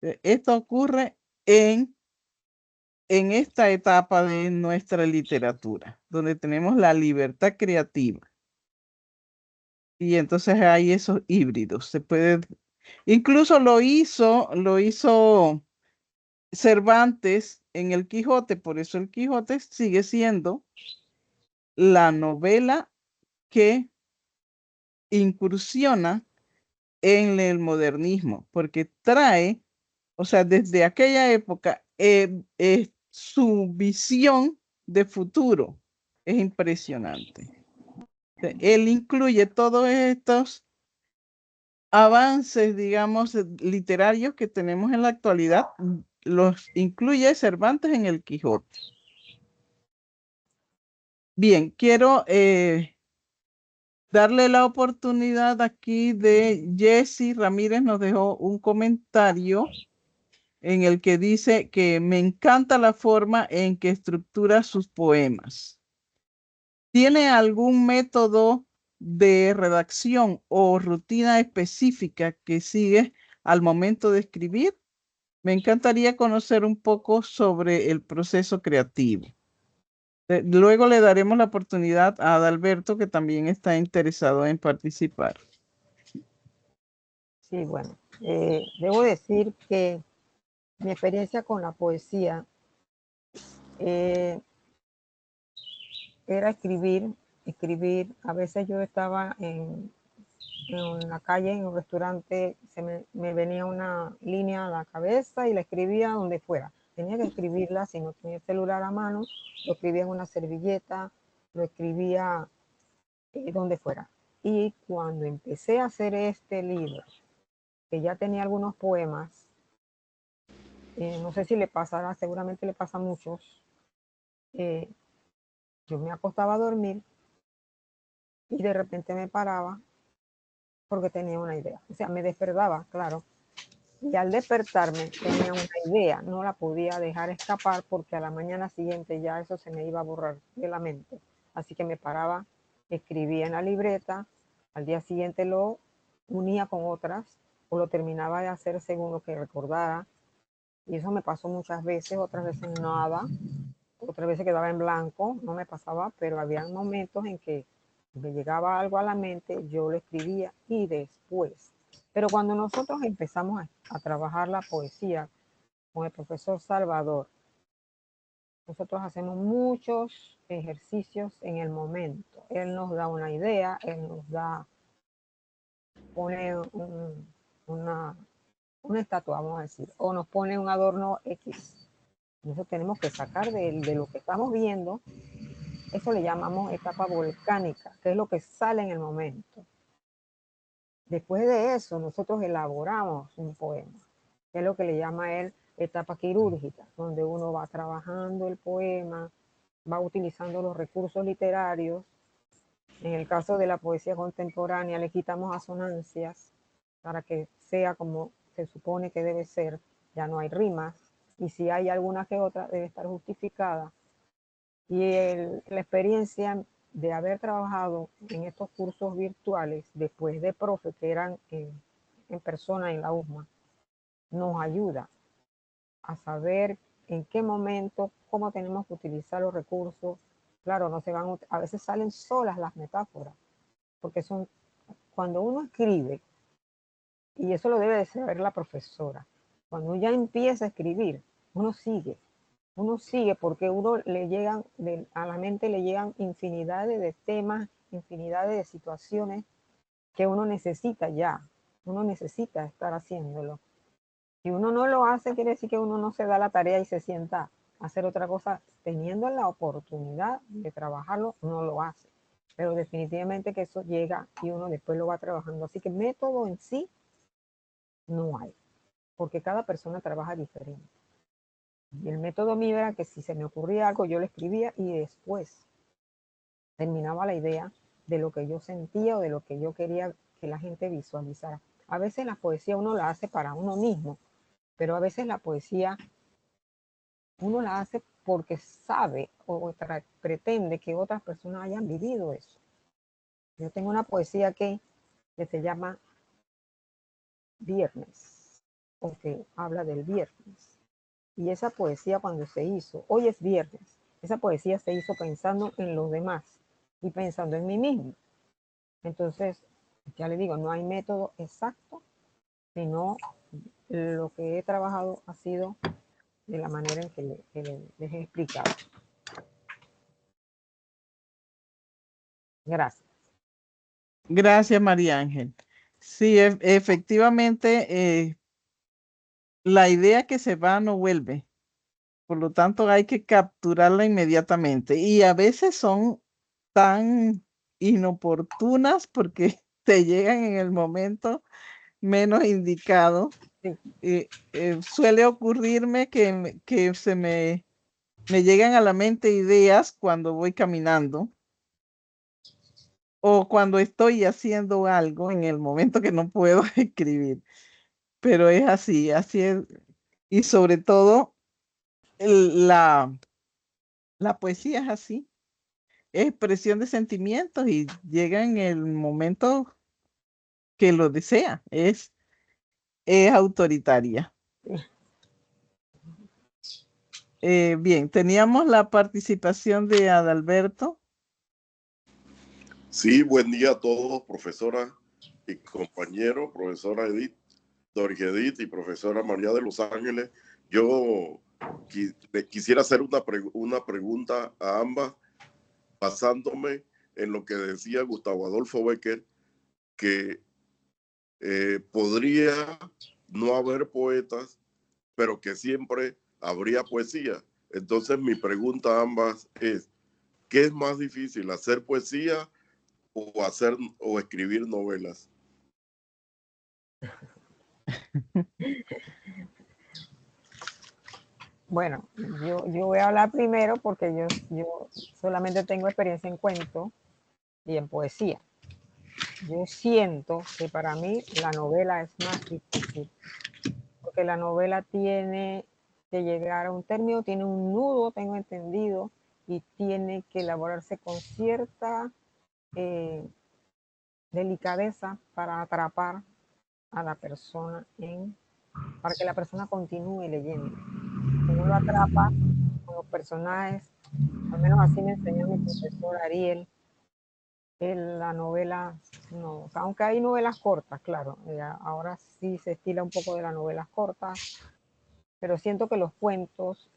Esto ocurre en esta etapa de nuestra literatura, donde tenemos la libertad creativa. Y entonces hay esos híbridos. Se puede, incluso lo hizo Cervantes en El Quijote, por eso El Quijote sigue siendo la novela que incursiona en el modernismo, porque trae, o sea, desde aquella época, su visión de futuro es impresionante. Él incluye todos estos avances, digamos, literarios que tenemos en la actualidad, los incluye Cervantes en El Quijote. Bien, quiero darle la oportunidad aquí de Jessy Ramírez, nos dejó un comentario en el que dice que me encanta la forma en que estructura sus poemas. ¿Tiene algún método de redacción o rutina específica que sigues al momento de escribir? Me encantaría conocer un poco sobre el proceso creativo. Luego le daremos la oportunidad a Adalberto, que también está interesado en participar. Sí, bueno, debo decir que mi experiencia con la poesía era escribir. A veces yo estaba en la calle, en un restaurante, me venía una línea a la cabeza y la escribía donde fuera. Tenía que escribirla, si no tenía el celular a mano, lo escribía en una servilleta, lo escribía donde fuera. Y cuando empecé a hacer este libro, que ya tenía algunos poemas, no sé si le pasará, seguramente le pasa a muchos, yo me acostaba a dormir y de repente me paraba porque tenía una idea. O sea, me despertaba, claro. Y al despertarme tenía una idea, no la podía dejar escapar porque a la mañana siguiente ya eso se me iba a borrar de la mente. Así que me paraba, escribía en la libreta, al día siguiente lo unía con otras o lo terminaba de hacer según lo que recordara. Y eso me pasó muchas veces, otras veces nada, otras veces quedaba en blanco, no me pasaba, pero había momentos en que me llegaba algo a la mente, yo lo escribía y después. Pero cuando nosotros empezamos a trabajar la poesía con el profesor Salvador, nosotros hacemos muchos ejercicios en el momento. Él nos da una idea, él nos pone una estatua, vamos a decir, o nos pone un adorno X. Nosotros tenemos que sacar de lo que estamos viendo. Eso le llamamos etapa volcánica, que es lo que sale en el momento. Después de eso, nosotros elaboramos un poema, que es lo que le llama él etapa quirúrgica, donde uno va trabajando el poema, va utilizando los recursos literarios. En el caso de la poesía contemporánea, le quitamos asonancias para que sea como se supone que debe ser. Ya no hay rimas, y si hay alguna que otra, debe estar justificada. Y la experiencia de haber trabajado en estos cursos virtuales, después de profe que eran en persona en la USMA, nos ayuda a saber en qué momento, cómo tenemos que utilizar los recursos. Claro, no se van, a veces salen solas las metáforas, porque son, cuando uno escribe, y eso lo debe de saber la profesora, cuando ya empieza a escribir, uno sigue porque uno le llegan, a la mente le llegan infinidades de temas, infinidades de situaciones que uno necesita ya, uno necesita estar haciéndolo. Si uno no lo hace, quiere decir que uno no se da la tarea y se sienta a hacer otra cosa, teniendo la oportunidad de trabajarlo, no lo hace. Pero definitivamente que eso llega y uno después lo va trabajando. Así que método en sí no hay, porque cada persona trabaja diferente. Y el método mío era que si se me ocurría algo, yo lo escribía y después terminaba la idea de lo que yo sentía o de lo que yo quería que la gente visualizara. A veces la poesía uno la hace para uno mismo, pero a veces la poesía uno la hace porque sabe o pretende que otras personas hayan vivido eso. Yo tengo una poesía que se llama Viernes, o que habla del viernes. Y esa poesía cuando se hizo, hoy es viernes, esa poesía se hizo pensando en los demás y pensando en mí mismo. Entonces, ya le digo, no hay método exacto, sino lo que he trabajado ha sido de la manera en que les he explicado. Gracias. Gracias, María Ángel. Sí, efectivamente, la idea que se va no vuelve. Por lo tanto, hay que capturarla inmediatamente. Y a veces son tan inoportunas porque te llegan en el momento menos indicado. Sí. Suele ocurrirme que se me llegan a la mente ideas cuando voy caminando o cuando estoy haciendo algo en el momento que no puedo escribir. Pero es así es. Y sobre todo, la poesía es así. expresión de sentimientos y llega en el momento que lo desea. Es autoritaria. Bien, teníamos la participación de Adalberto. Sí, buen día a todos, profesora y compañero, profesora Edith, Doris Edith y profesora María de Los Ángeles. Yo quisiera hacer una pregunta a ambas, basándome en lo que decía Gustavo Adolfo Bécquer, que podría no haber poetas, pero que siempre habría poesía. Entonces mi pregunta a ambas es, ¿qué es más difícil, hacer poesía o escribir novelas? Bueno, yo voy a hablar primero porque yo solamente tengo experiencia en cuento y en poesía. Yo siento que para mí la novela es más difícil, porque la novela tiene que llegar a un término, tiene un nudo, tengo entendido, y tiene que elaborarse con cierta delicadeza para atrapar a la persona, para que la persona continúe leyendo. Uno lo atrapa con los personajes, al menos así me enseñó mi profesor Ariel. La novela, no, o sea, aunque hay novelas cortas, claro, ahora sí se estila un poco de las novelas cortas, pero siento que los cuentos,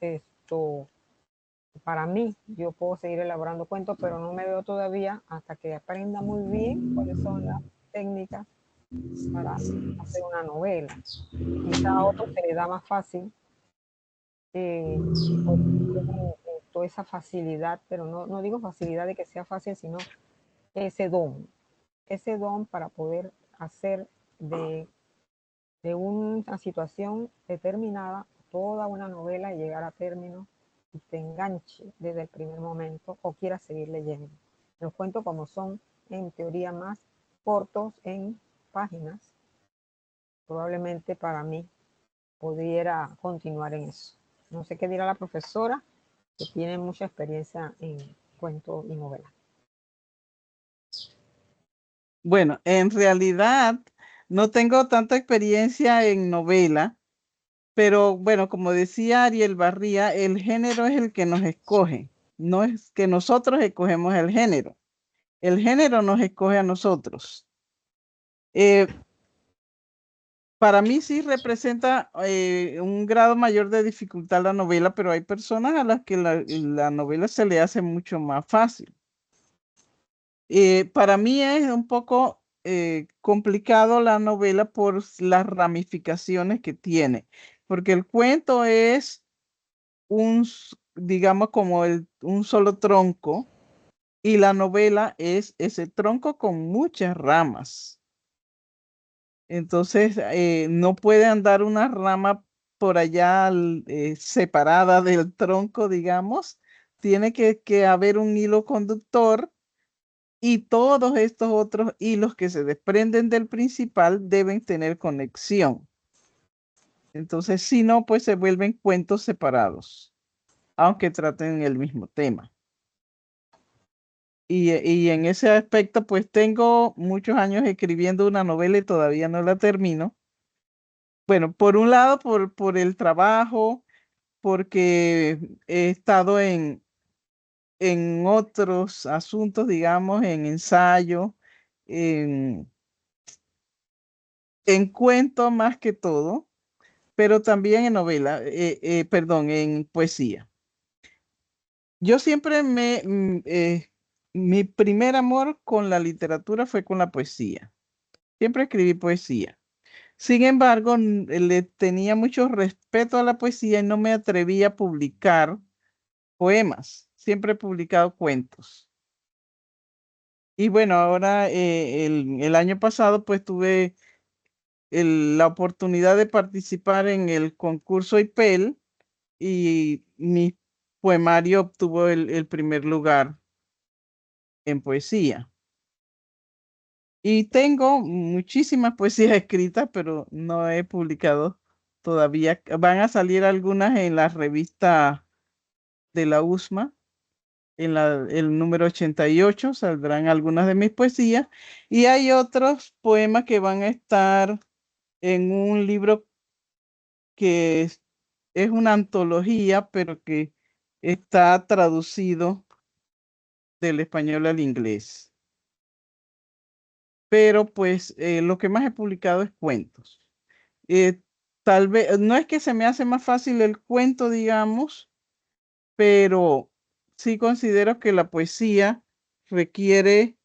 para mí, yo puedo seguir elaborando cuentos, pero no me veo todavía hasta que aprenda muy bien cuáles son las técnicas para hacer una novela. Quizá a otros se les da más fácil, tienen toda esa facilidad, pero no digo facilidad de que sea fácil, sino ese don para poder hacer de una situación determinada toda una novela y llegar a término y te enganche desde el primer momento o quieras seguir leyendo. Los cuentos, como son en teoría más cortos en páginas, probablemente para mí pudiera continuar en eso. No sé qué dirá la profesora, que tiene mucha experiencia en cuento y novela. Bueno, en realidad no tengo tanta experiencia en novela, pero bueno, como decía Ariel Barría, el género es el que nos escoge. No es que nosotros escogemos el género nos escoge a nosotros. Para mí sí representa un grado mayor de dificultad la novela, pero hay personas a las que la novela se le hace mucho más fácil. Para mí es un poco complicado la novela por las ramificaciones que tiene, porque el cuento es digamos, como un solo tronco, y la novela es ese tronco con muchas ramas. Entonces, no puede andar una rama por allá separada del tronco, digamos. Tiene que haber un hilo conductor y todos estos otros hilos que se desprenden del principal deben tener conexión. Entonces, si no, pues se vuelven cuentos separados, aunque traten el mismo tema. Y en ese aspecto, pues tengo muchos años escribiendo una novela y todavía no la termino. Bueno, por un lado, por el trabajo, porque he estado en otros asuntos, digamos, en ensayo, en cuento más que todo, pero también en novela, perdón, en poesía. Yo siempre mi primer amor con la literatura fue con la poesía. Siempre escribí poesía. Sin embargo, le tenía mucho respeto a la poesía y no me atreví a publicar poemas. Siempre he publicado cuentos. Y bueno, ahora el año pasado pues tuve la oportunidad de participar en el concurso IPEL y mi poemario obtuvo el primer lugar en poesía. Y tengo muchísimas poesías escritas, pero no he publicado todavía. Van a salir algunas en la revista de la USMA, el número 88 saldrán algunas de mis poesías, y hay otros poemas que van a estar en un libro que es una antología, pero que está traducido del español al inglés. Pero pues lo que más he publicado es cuentos. Tal vez, no es que se me hace más fácil el cuento, digamos, pero sí considero que la poesía requiere,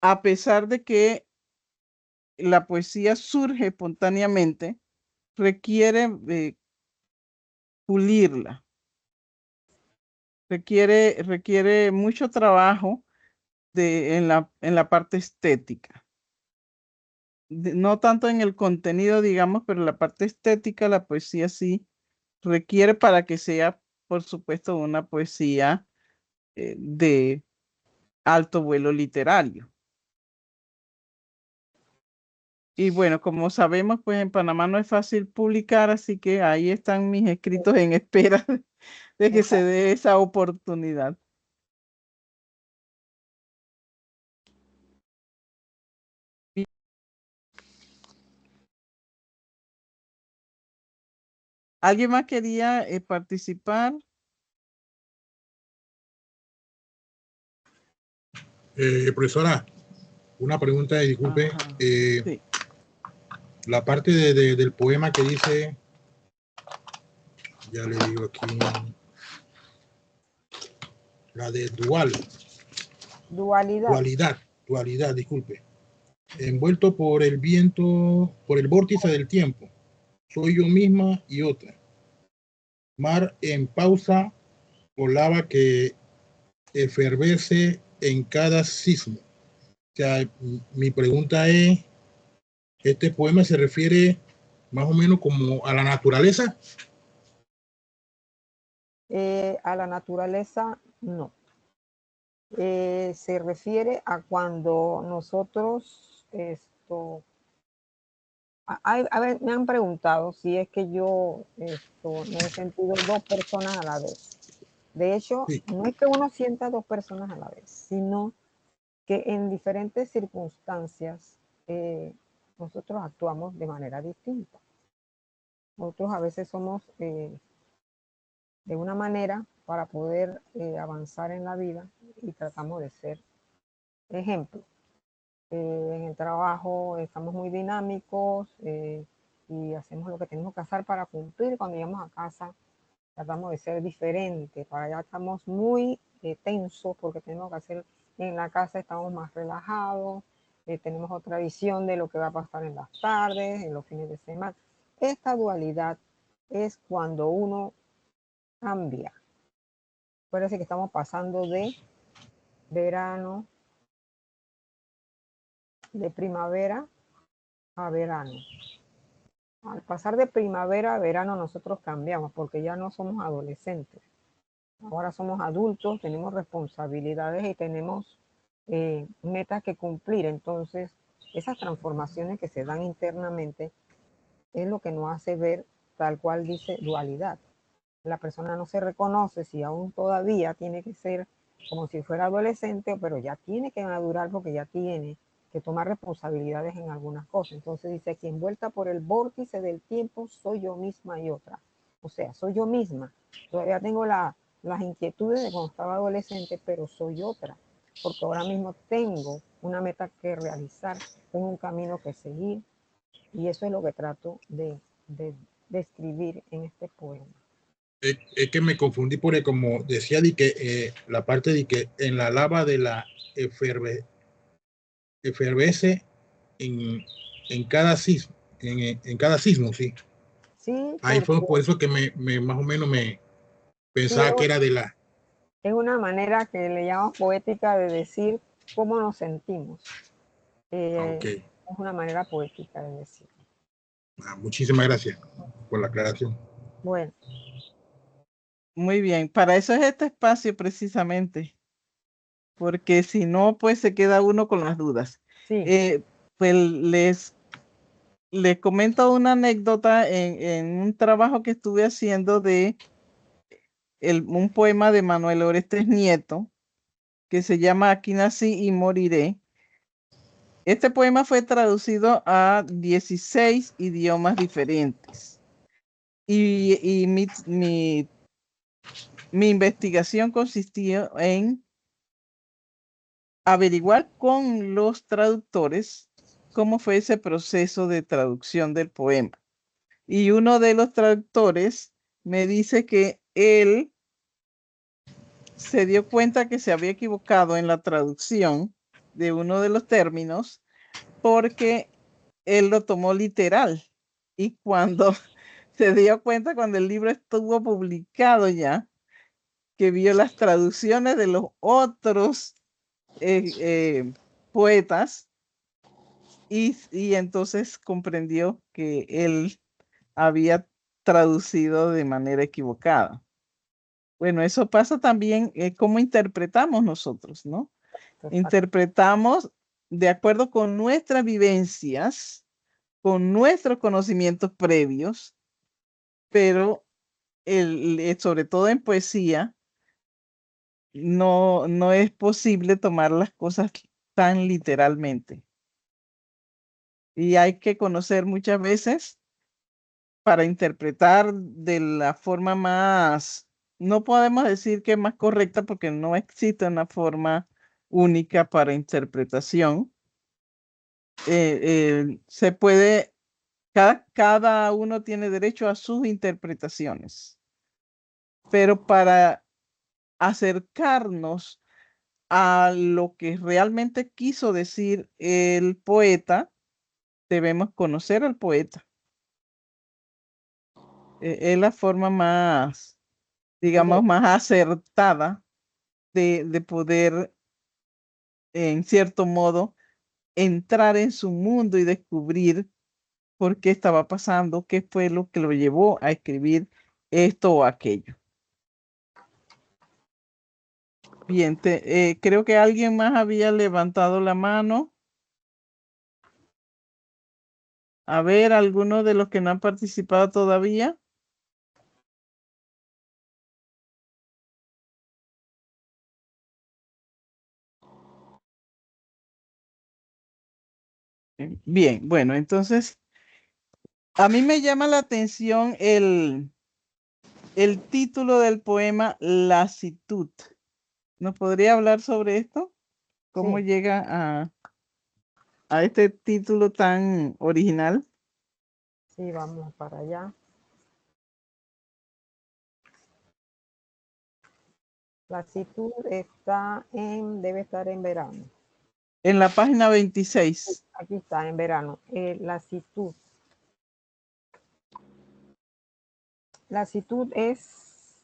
a pesar de que la poesía surge espontáneamente, requiere pulirla, requiere mucho trabajo en la parte estética. No tanto en el contenido, digamos, pero la parte estética, la poesía sí requiere para que sea, por supuesto, una poesía de alto vuelo literario. Y bueno, como sabemos, pues en Panamá no es fácil publicar, así que ahí están mis escritos en espera de que se dé esa oportunidad. ¿Alguien más quería participar? Profesora, una pregunta, disculpe. Ajá, sí. La parte del poema que dice, ya le digo aquí, la de dualidad, disculpe. Envuelto por el viento, por el vórtice del tiempo, soy yo misma y otra. Mar en pausa o lava que efervece en cada sismo. O sea, mi pregunta es, ¿este poema se refiere más o menos como a la naturaleza? A la naturaleza, no. Se refiere a cuando nosotros, a ver, me han preguntado si es que yo no he sentido dos personas a la vez. De hecho, Sí. no es que uno sienta dos personas a la vez, sino que en diferentes circunstancias nosotros actuamos de manera distinta. Nosotros a veces somos de una manera para poder avanzar en la vida y tratamos de ser ejemplo. En el trabajo estamos muy dinámicos y hacemos lo que tenemos que hacer para cumplir. Cuando llegamos a casa tratamos de ser diferentes. Para allá estamos muy tensos porque tenemos que hacer en la casa, estamos más relajados, tenemos otra visión de lo que va a pasar en las tardes, en los fines de semana. Esta dualidad es cuando uno cambia. Parece que estamos pasando de verano, de primavera a verano. Al pasar de primavera a verano nosotros cambiamos porque ya no somos adolescentes. Ahora somos adultos, tenemos responsabilidades y tenemos metas que cumplir. Entonces, esas transformaciones que se dan internamente es lo que nos hace ver tal cual dice dualidad. La persona no se reconoce si aún todavía tiene que ser como si fuera adolescente, pero ya tiene que madurar porque ya tiene que tomar responsabilidades en algunas cosas. Entonces dice aquí, envuelta por el vórtice del tiempo, soy yo misma y otra. O sea, soy yo misma. Todavía tengo las inquietudes de cuando estaba adolescente, pero soy otra. Porque ahora mismo tengo una meta que realizar, tengo un camino que seguir. Y eso es lo que trato de escribir en este poema. Es que me confundí porque como decía de que la parte de que en la lava de la efervece en cada sismo, en cada sismo, sí. Sí, Ahí fue porque por eso que más o menos me pensaba sí, que era de la... es una manera que le llamamos poética de decir cómo nos sentimos. Ok. Es una manera poética de decir. Muchísimas gracias por la aclaración. Bueno, Muy bien, para eso es este espacio precisamente, porque si no, pues se queda uno con las dudas. sí, Pues les comento una anécdota en un trabajo que estuve haciendo de un poema de Manuel Orestes Nieto que se llama Aquí nací y moriré. Este poema fue traducido a 16 idiomas diferentes. Y mi investigación consistió en averiguar con los traductores cómo fue ese proceso de traducción del poema. Y uno de los traductores me dice que él se dio cuenta que se había equivocado en la traducción de uno de los términos porque él lo tomó literal. Y cuando se dio cuenta, cuando el libro estuvo publicado ya, que vio las traducciones de los otros poetas y entonces comprendió que él había traducido de manera equivocada. Bueno, eso pasa también cómo interpretamos nosotros, ¿no? Interpretamos de acuerdo con nuestras vivencias, con nuestros conocimientos previos, pero sobre todo en poesía, no es posible tomar las cosas tan literalmente. Y hay que conocer muchas veces para interpretar de la forma más, no podemos decir que es más correcta porque no existe una forma única para interpretación. Se puede, cada uno tiene derecho a sus interpretaciones, pero para acercarnos a lo que realmente quiso decir el poeta, debemos conocer al poeta. Es la forma más, digamos, más acertada de poder, en cierto modo, entrar en su mundo y descubrir por qué estaba pasando, qué fue lo que lo llevó a escribir esto o aquello. Bien, creo que alguien más había levantado la mano. A ver, algunos de los que no han participado todavía. Bien, bueno, entonces a mí me llama la atención el título del poema Lasitud. ¿Nos podría hablar sobre esto? ¿Cómo Sí. llega a este título tan original? Sí, vamos para allá. Lasitud debe estar en verano. En la página 26. Aquí está, en verano. Lasitud. Lasitud es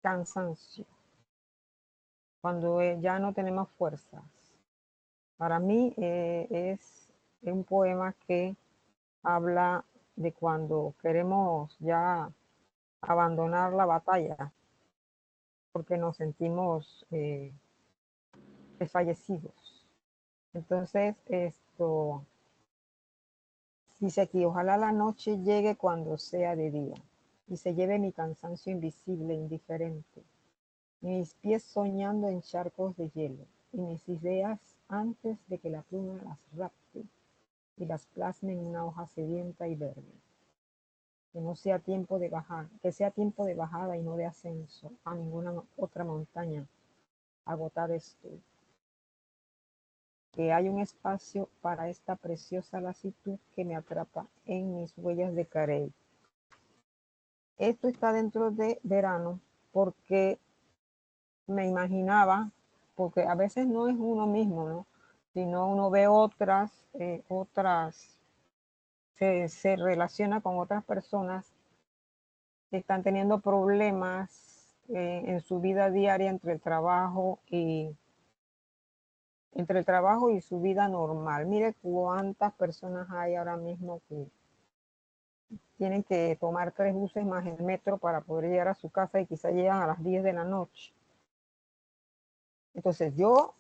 cansancio. Cuando ya no tenemos fuerzas. Para mí es un poema que habla de cuando queremos ya abandonar la batalla porque nos sentimos desfallecidos. Entonces, dice aquí, ojalá la noche llegue cuando sea de día y se lleve mi cansancio invisible, indiferente, mis pies soñando en charcos de hielo y mis ideas antes de que la pluma las rapte y las plasme en una hoja sedienta y verde. Que no sea tiempo de bajar, que sea tiempo de bajada y no de ascenso a ninguna otra montaña. Agotar estoy. Que hay un espacio para esta preciosa lasitud que me atrapa en mis huellas de Carey. Esto está dentro de verano porque me imaginaba, porque a veces no es uno mismo, ¿no? Sino uno ve se relaciona con otras personas que están teniendo problemas en su vida diaria entre el trabajo y su vida normal. Mire cuántas personas hay ahora mismo que tienen que tomar 3 buses más el metro para poder llegar a su casa y quizá llegan a las 10 de la noche. Entonces yo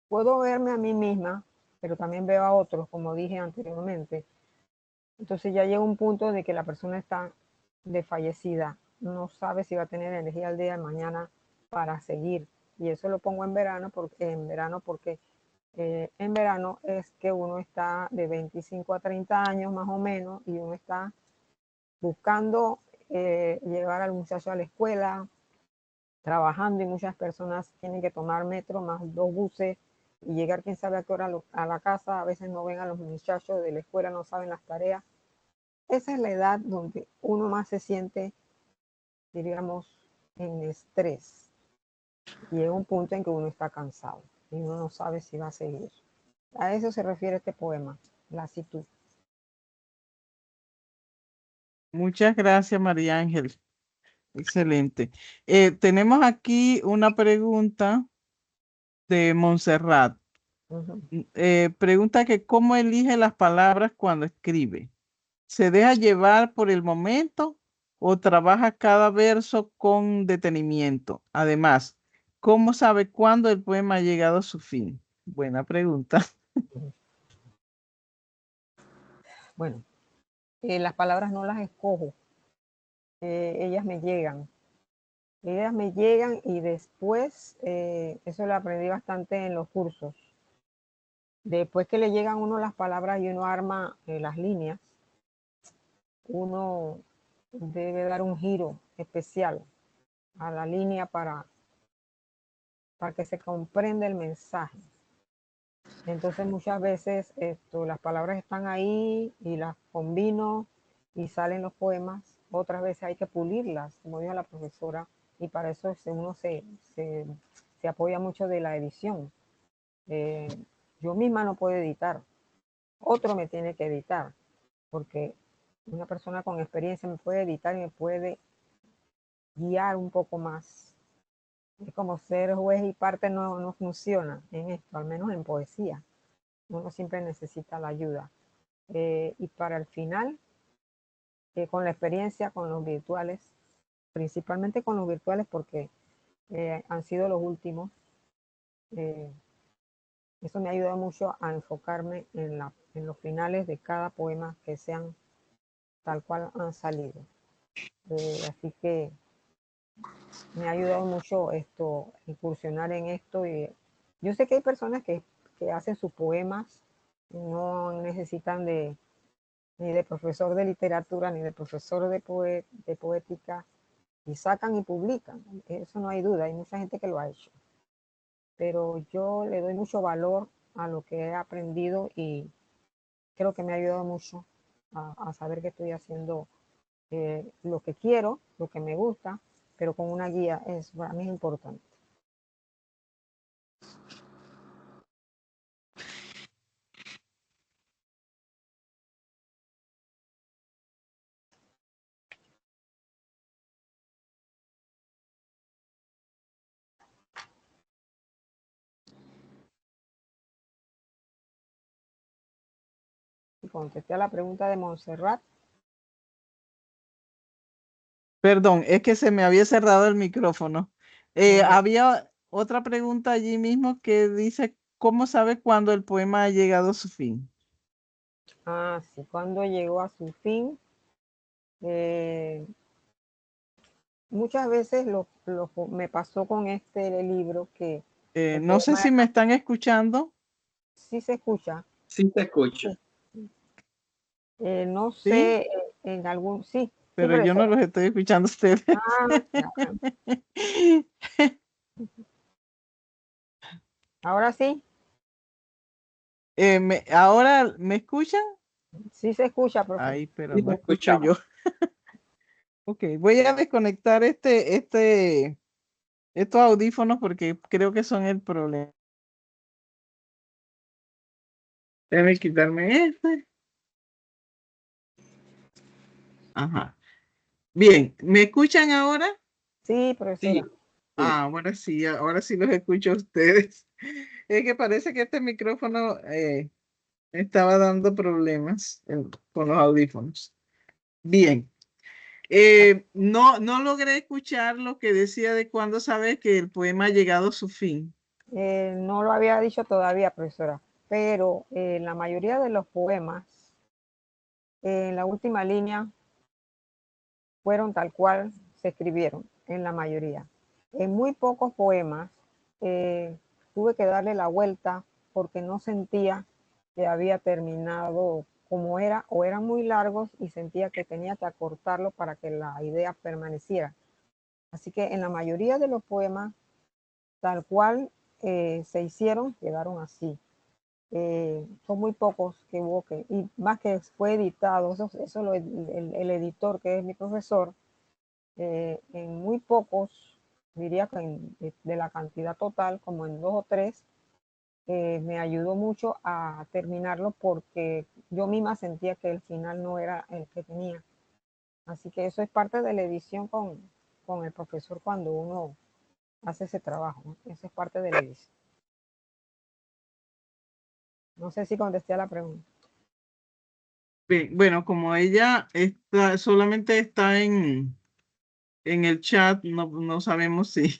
puedo verme a mí misma, pero también veo a otros, como dije anteriormente. Entonces ya llega un punto de que la persona está desfallecida. no sabe si va a tener energía el día de mañana para seguir. Y eso lo pongo en verano porque en verano es que uno está de 25 a 30 años más o menos y uno está buscando llevar al muchacho a la escuela, trabajando, y muchas personas tienen que tomar metro más 2 buses y llegar quién sabe a qué hora a la casa. A veces no ven a los muchachos de la escuela, no saben las tareas. Esa es la edad donde uno más se siente, diríamos, en estrés. Y llega un punto en que uno está cansado y uno no sabe si va a seguir. A eso se refiere este poema, la actitud. Muchas gracias, María Ángel. Excelente. Tenemos aquí una pregunta de Montserrat. Ujú. Pregunta que cómo elige las palabras cuando escribe. ¿Se deja llevar por el momento o trabaja cada verso con detenimiento? Además, ¿cómo sabe cuándo el poema ha llegado a su fin? Buena pregunta. Bueno, las palabras no las escojo, ellas me llegan. Ellas me llegan y después, eso lo aprendí bastante en los cursos. Después que le llegan a uno las palabras y uno arma las líneas, uno debe dar un giro especial a la línea para que se comprenda el mensaje. Entonces muchas veces las palabras están ahí y las combino y salen los poemas. Otras veces hay que pulirlas, como dijo la profesora, y para eso uno se apoya mucho de la edición. Yo misma no puedo editar, otro me tiene que editar, porque una persona con experiencia me puede editar y me puede guiar un poco más. Es como ser juez y parte no funciona en esto, al menos en poesía. Uno siempre necesita la ayuda. Y para el final, con la experiencia, con los virtuales, principalmente con los virtuales porque han sido los últimos, eso me ha ayudado mucho a enfocarme en los finales de cada poema que sean tal cual han salido. Así que me ha ayudado mucho incursionar en esto. Y yo sé que hay personas que hacen sus poemas, no necesitan ni de profesor de literatura, ni de profesor de poética, y sacan y publican. Eso no hay duda, hay mucha gente que lo ha hecho. Pero yo le doy mucho valor a lo que he aprendido y creo que me ha ayudado mucho a saber que estoy haciendo lo que quiero, lo que me gusta, pero con una guía. Para mí es importante. Y contesté a la pregunta de Montserrat. Perdón, es que se me había cerrado el micrófono. Había otra pregunta allí mismo que dice, ¿cómo sabe cuándo el poema ha llegado a su fin? Ah, sí, cuando llegó a su fin. Muchas veces me pasó con este libro que el No sé poema si me están escuchando. sí se escucha. Sí te escucho. No ¿Sí? sé, en algún, sí, Pero yo no los estoy escuchando a ustedes. Ahora sí. ¿Ahora me escuchan? Sí se escucha, profe. Ay, pero Sí no te escucho yo. Ok, voy a desconectar estos audífonos porque creo que son el problema. Déjame quitarme este. Ajá. Bien, ¿me escuchan ahora? Sí, profesora. Sí. Ah, ahora sí los escucho a ustedes. Es que parece que este micrófono estaba dando problemas con los audífonos. Bien. No logré escuchar lo que decía de cuándo sabes que el poema ha llegado a su fin. No lo había dicho todavía, profesora, pero la mayoría de los poemas, en la última línea, fueron tal cual se escribieron, en la mayoría. En muy pocos poemas tuve que darle la vuelta porque no sentía que había terminado como era, o eran muy largos y sentía que tenía que acortarlo para que la idea permaneciera. Así que en la mayoría de los poemas, tal cual se hicieron, quedaron así. Son muy pocos que hubo que, y más que fue editado, eso el editor, que es mi profesor, en muy pocos, diría que de la cantidad total, como en 2 o 3, me ayudó mucho a terminarlo porque yo misma sentía que el final no era el que tenía. Así que eso es parte de la edición con el profesor cuando uno hace ese trabajo, ¿no? Eso es parte de la edición. No sé si contesté a la pregunta. Bien, bueno, como ella solamente está en el chat, no sabemos si,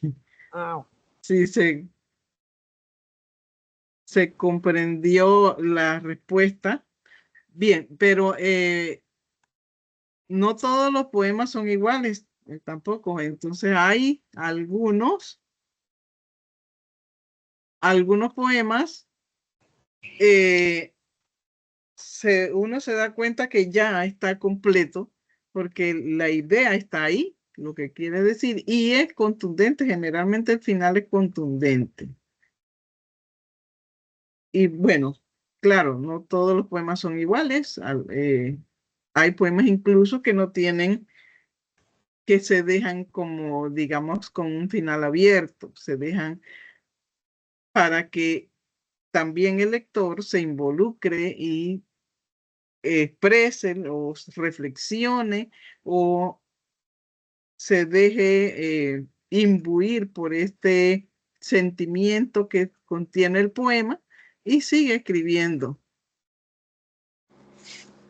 si se comprendió la respuesta. Bien, pero no todos los poemas son iguales, tampoco. Entonces hay algunos poemas, uno se da cuenta que ya está completo porque la idea está ahí, lo que quiere decir, y es contundente. Generalmente el final es contundente. Y bueno, claro, no todos los poemas son iguales. Hay poemas incluso que no tienen, que se dejan como, digamos, con un final abierto. Se dejan para que también el lector se involucre y exprese o reflexione o se deje imbuir por este sentimiento que contiene el poema y sigue escribiendo.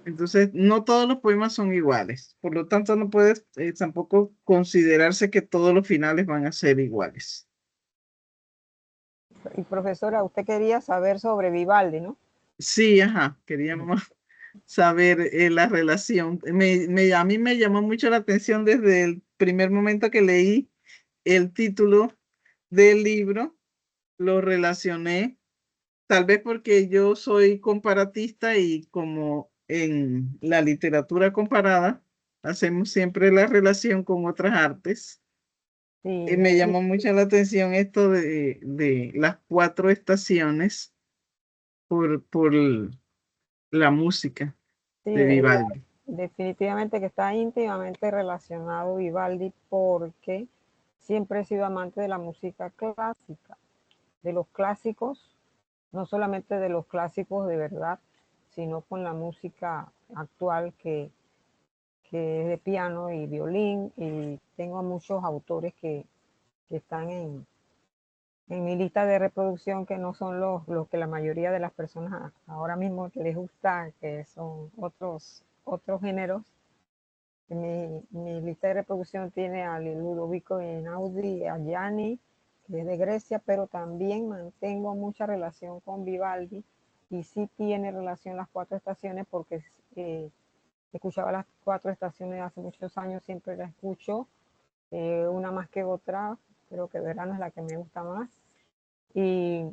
Entonces, no todos los poemas son iguales. Por lo tanto, no puede tampoco considerarse que todos los finales van a ser iguales. Y profesora, usted quería saber sobre Vivaldi, ¿no? Sí, ajá, queríamos saber la relación. A mí me llamó mucho la atención desde el primer momento que leí el título del libro, lo relacioné, tal vez porque yo soy comparatista y como en la literatura comparada hacemos siempre la relación con otras artes. Sí. Me llamó mucho la atención esto de las 4 estaciones por la música Sí, de Vivaldi. definitivamente que está íntimamente relacionado Vivaldi porque siempre he sido amante de la música clásica, de los clásicos, no solamente de los clásicos de verdad, sino con la música actual que es de piano y violín, y tengo muchos autores que están en mi lista de reproducción, que no son los que la mayoría de las personas ahora mismo les gusta, que son otros géneros. Mi lista de reproducción tiene a Ludovico Einaudi, a Gianni, que es de Grecia, pero también mantengo mucha relación con Vivaldi, y sí tiene relación las 4 estaciones porque escuchaba las 4 estaciones hace muchos años, siempre la escucho, una más que otra, creo que Verano es la que me gusta más. Y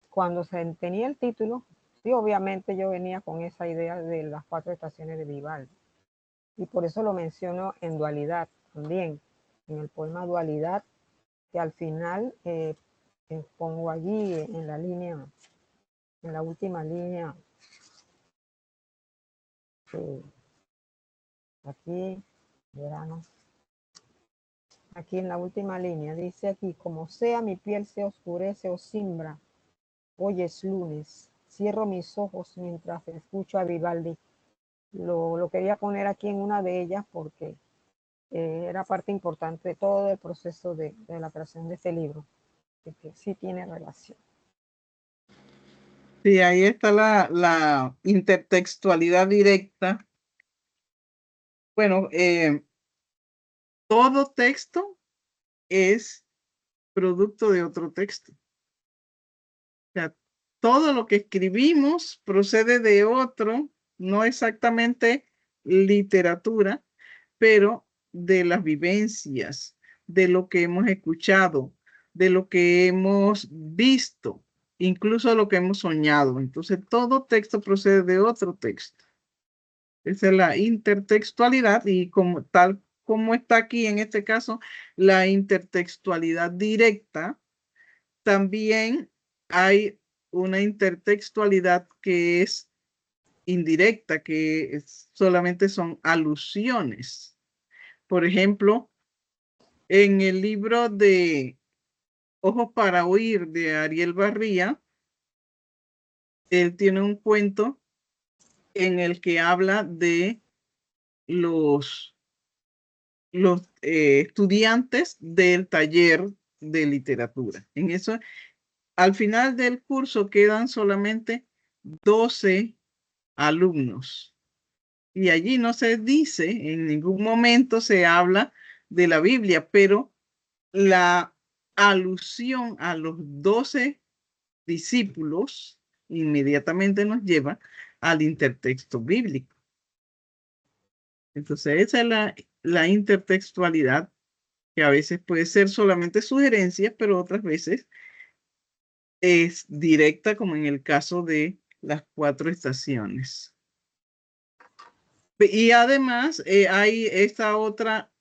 cuando se tenía el título, sí, obviamente yo venía con esa idea de las 4 estaciones de Vivaldi. Y por eso lo menciono en dualidad también, en el poema Dualidad, que al final pongo allí en la línea, en la última línea, aquí, verano, aquí en la última línea, dice aquí: como sea mi piel se oscurece o simbra, hoy es lunes, cierro mis ojos mientras escucho a Vivaldi. Lo quería poner aquí en una de ellas porque era parte importante de todo el proceso de la creación de este libro, que sí tiene relación. Sí, ahí está la intertextualidad directa. Bueno, todo texto es producto de otro texto. O sea, todo lo que escribimos procede de otro, no exactamente literatura, pero de las vivencias, de lo que hemos escuchado, de lo que hemos visto, incluso lo que hemos soñado. Entonces, todo texto procede de otro texto. Esa es la intertextualidad y como tal como está aquí en este caso, la intertextualidad directa, también hay una intertextualidad que es indirecta, que solamente son alusiones. Por ejemplo, en el libro de Ojos para Oír de Ariel Barría, él tiene un cuento en el que habla de los estudiantes del taller de literatura. En eso, al final del curso quedan solamente 12 alumnos. Y allí no se dice, en ningún momento se habla de la Biblia, pero la alusión a los 12 discípulos inmediatamente nos lleva al intertexto bíblico. Entonces, esa es la intertextualidad, que a veces puede ser solamente sugerencia, pero otras veces es directa, como en el caso de las 4 estaciones. Y además hay esta otra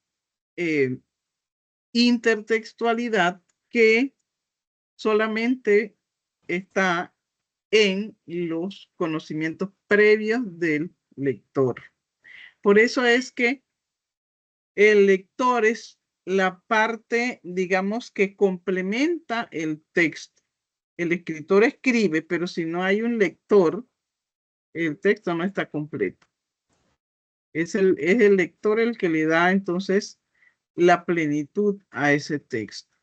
intertextualidad que solamente está en los conocimientos previos del lector. Por eso es que el lector es la parte, digamos, que complementa el texto. El escritor escribe, pero si no hay un lector, el texto no está completo. Es el lector el que le da entonces la plenitud a ese texto.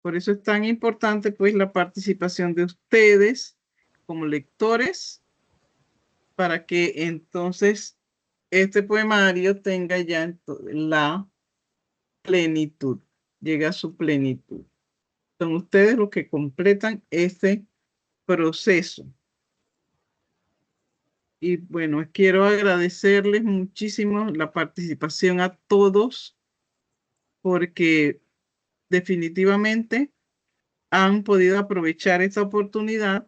Por eso es tan importante pues la participación de ustedes como lectores, para que entonces este poemario tenga ya la plenitud, llega a su plenitud. Son ustedes los que completan este proceso. Y bueno, quiero agradecerles muchísimo la participación a todos, porque definitivamente han podido aprovechar esta oportunidad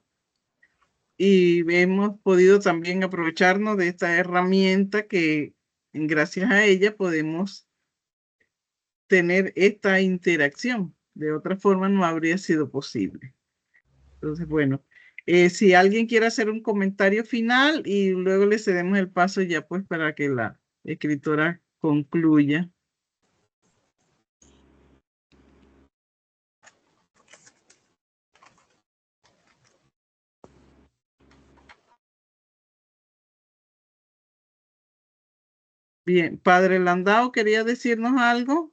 y hemos podido también aprovecharnos de esta herramienta que gracias a ella podemos tener esta interacción. De otra forma no habría sido posible. Entonces, bueno, si alguien quiere hacer un comentario final y luego le cedemos el paso ya pues para que la escritora concluya. Bien, Padre Landau, ¿quería decirnos algo?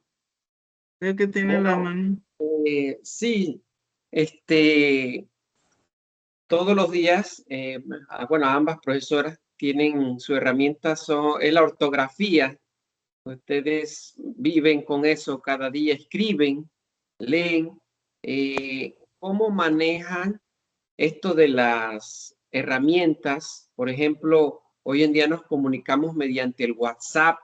Creo que tiene la mano. Sí, todos los días, bueno, ambas profesoras tienen su herramienta, es la ortografía. Ustedes viven con eso cada día, escriben, leen. ¿Cómo manejan esto de las herramientas? Por ejemplo, hoy en día nos comunicamos mediante el WhatsApp,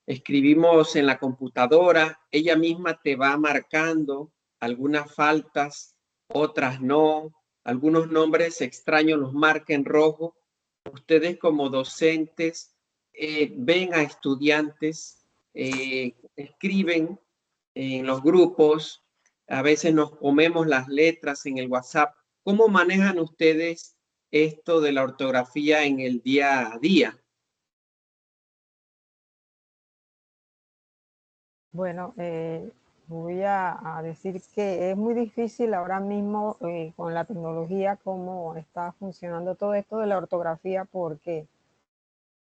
escribimos en la computadora, ella misma te va marcando algunas faltas, otras no, algunos nombres extraños los marca en rojo. Ustedes como docentes ven a estudiantes, escriben en los grupos, a veces nos comemos las letras en el WhatsApp. ¿Cómo manejan ustedes esto de la ortografía en el día a día? Bueno, voy a decir que es muy difícil ahora mismo con la tecnología cómo está funcionando todo esto de la ortografía, porque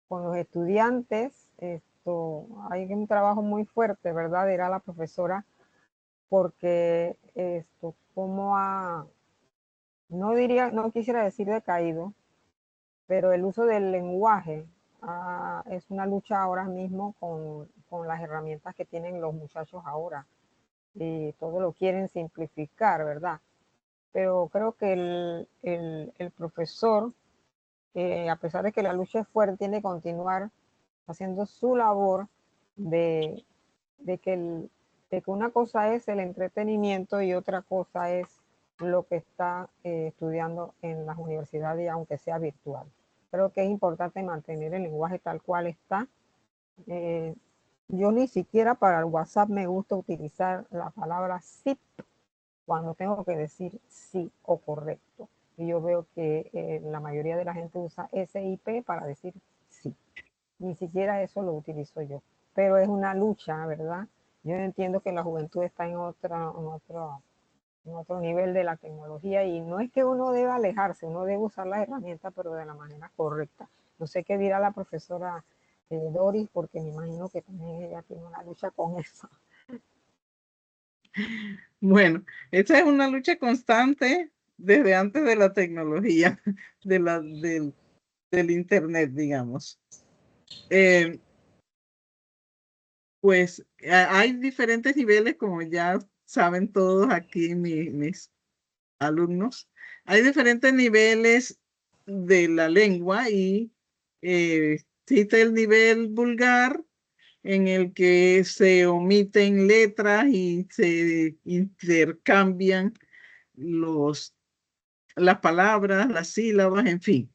con los estudiantes hay un trabajo muy fuerte, ¿verdad? Era la profesora, porque no quisiera decir decaído, pero el uso del lenguaje es una lucha ahora mismo con las herramientas que tienen los muchachos ahora. Y todo lo quieren simplificar, ¿verdad? Pero creo que el profesor, a pesar de que la lucha es fuerte, tiene que continuar haciendo su labor de, de que una cosa es el entretenimiento y otra cosa es lo que está estudiando en las universidades, aunque sea virtual. Creo que es importante mantener el lenguaje tal cual está. Yo ni siquiera para el WhatsApp me gusta utilizar la palabra sí cuando tengo que decir sí o correcto. Y yo veo que la mayoría de la gente usa SIP para decir sí. Ni siquiera eso lo utilizo yo. Pero es una lucha, ¿verdad? Yo entiendo que la juventud está en otro nivel de la tecnología y no es que uno deba alejarse, uno debe usar las herramientas, pero de la manera correcta. No sé qué dirá la profesora Doris, porque me imagino que también ella tiene una lucha con eso. Bueno, esta es una lucha constante desde antes de la tecnología, del internet, digamos. Pues hay diferentes niveles, como ya saben todos aquí mis alumnos. Hay diferentes niveles de la lengua y existe el nivel vulgar, en el que se omiten letras y se intercambian las palabras, las sílabas, en fin.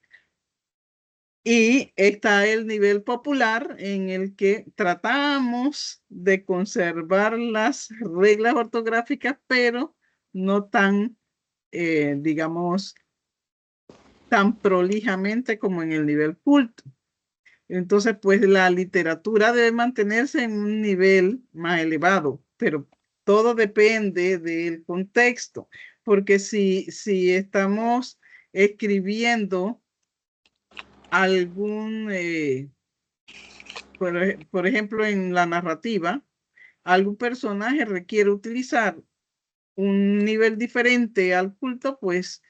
Y está el nivel popular, en el que tratamos de conservar las reglas ortográficas, pero no tan, digamos, tan prolijamente como en el nivel culto. Entonces, pues la literatura debe mantenerse en un nivel más elevado, pero todo depende del contexto, porque si estamos escribiendo algún, por ejemplo, en la narrativa, algún personaje requiere utilizar un nivel diferente al culto, pues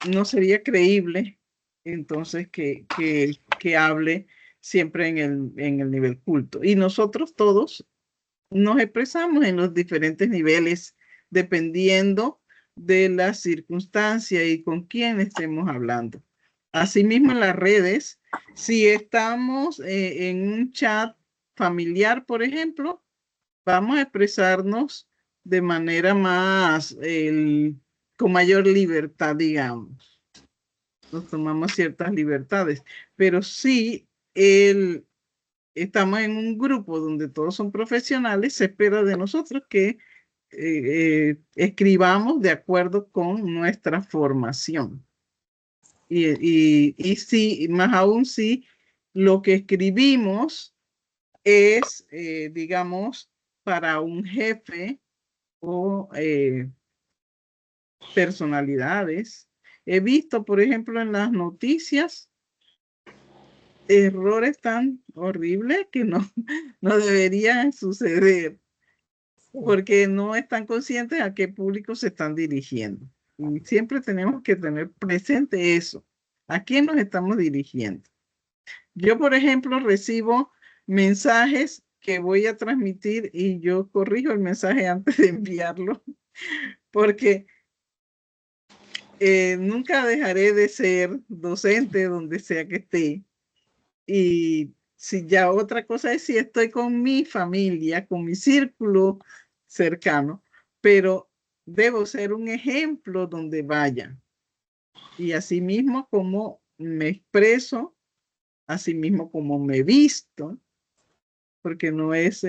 no sería creíble entonces que hable siempre en el nivel culto. Y nosotros todos nos expresamos en los diferentes niveles dependiendo de la circunstancia y con quién estemos hablando. Asimismo, en las redes, si estamos en un chat familiar, por ejemplo, vamos a expresarnos de manera con mayor libertad, digamos. Nos tomamos ciertas libertades, pero si estamos en un grupo donde todos son profesionales, se espera de nosotros que escribamos de acuerdo con nuestra formación. Y si, más aún si lo que escribimos es, digamos, para un jefe o personalidades. He visto, por ejemplo, en las noticias, errores tan horribles que no deberían suceder, porque no están conscientes a qué público se están dirigiendo. Y siempre tenemos que tener presente eso, a quién nos estamos dirigiendo. Yo, por ejemplo, recibo mensajes que voy a transmitir y yo corrijo el mensaje antes de enviarlo, porque nunca dejaré de ser docente donde sea que esté. Y si ya otra cosa es si estoy con mi familia, con mi círculo cercano, pero debo ser un ejemplo donde vaya. Y así mismo como me expreso, así mismo como me visto, porque no es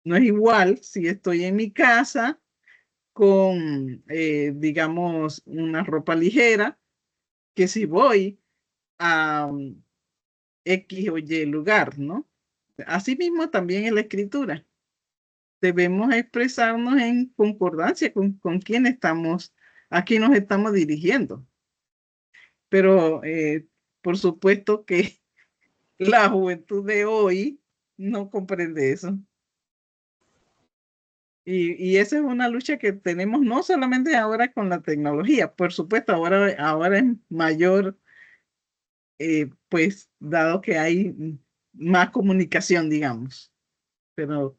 igual si estoy en mi casa con, digamos, una ropa ligera, que si voy a X o Y lugar, ¿no? Asimismo, también en la escritura. Debemos expresarnos en concordancia con quién estamos, a quién nos estamos dirigiendo. Pero, por supuesto que la juventud de hoy no comprende eso. Y esa es una lucha que tenemos no solamente ahora con la tecnología, por supuesto, ahora es mayor, pues dado que hay más comunicación, digamos, pero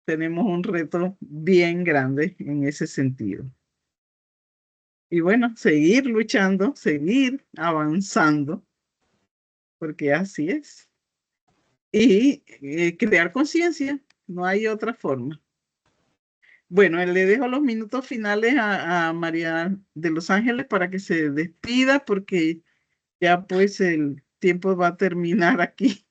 tenemos un reto bien grande en ese sentido. Y bueno, seguir luchando, seguir avanzando, porque así es. y crear conciencia. No hay otra forma. Bueno, le dejo los minutos finales a María de Los Ángeles para que se despida, porque ya pues el tiempo va a terminar aquí.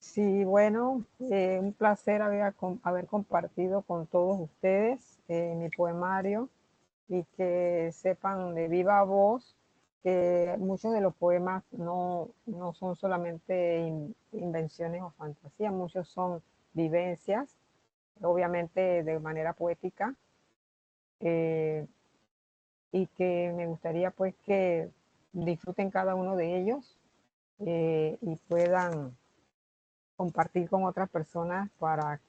Sí, bueno, un placer haber compartido con todos ustedes mi poemario, y que sepan de viva voz que muchos de los poemas no son solamente invenciones o fantasías, muchos son vivencias, obviamente de manera poética, y que me gustaría pues que disfruten cada uno de ellos, y puedan compartir con otras personas para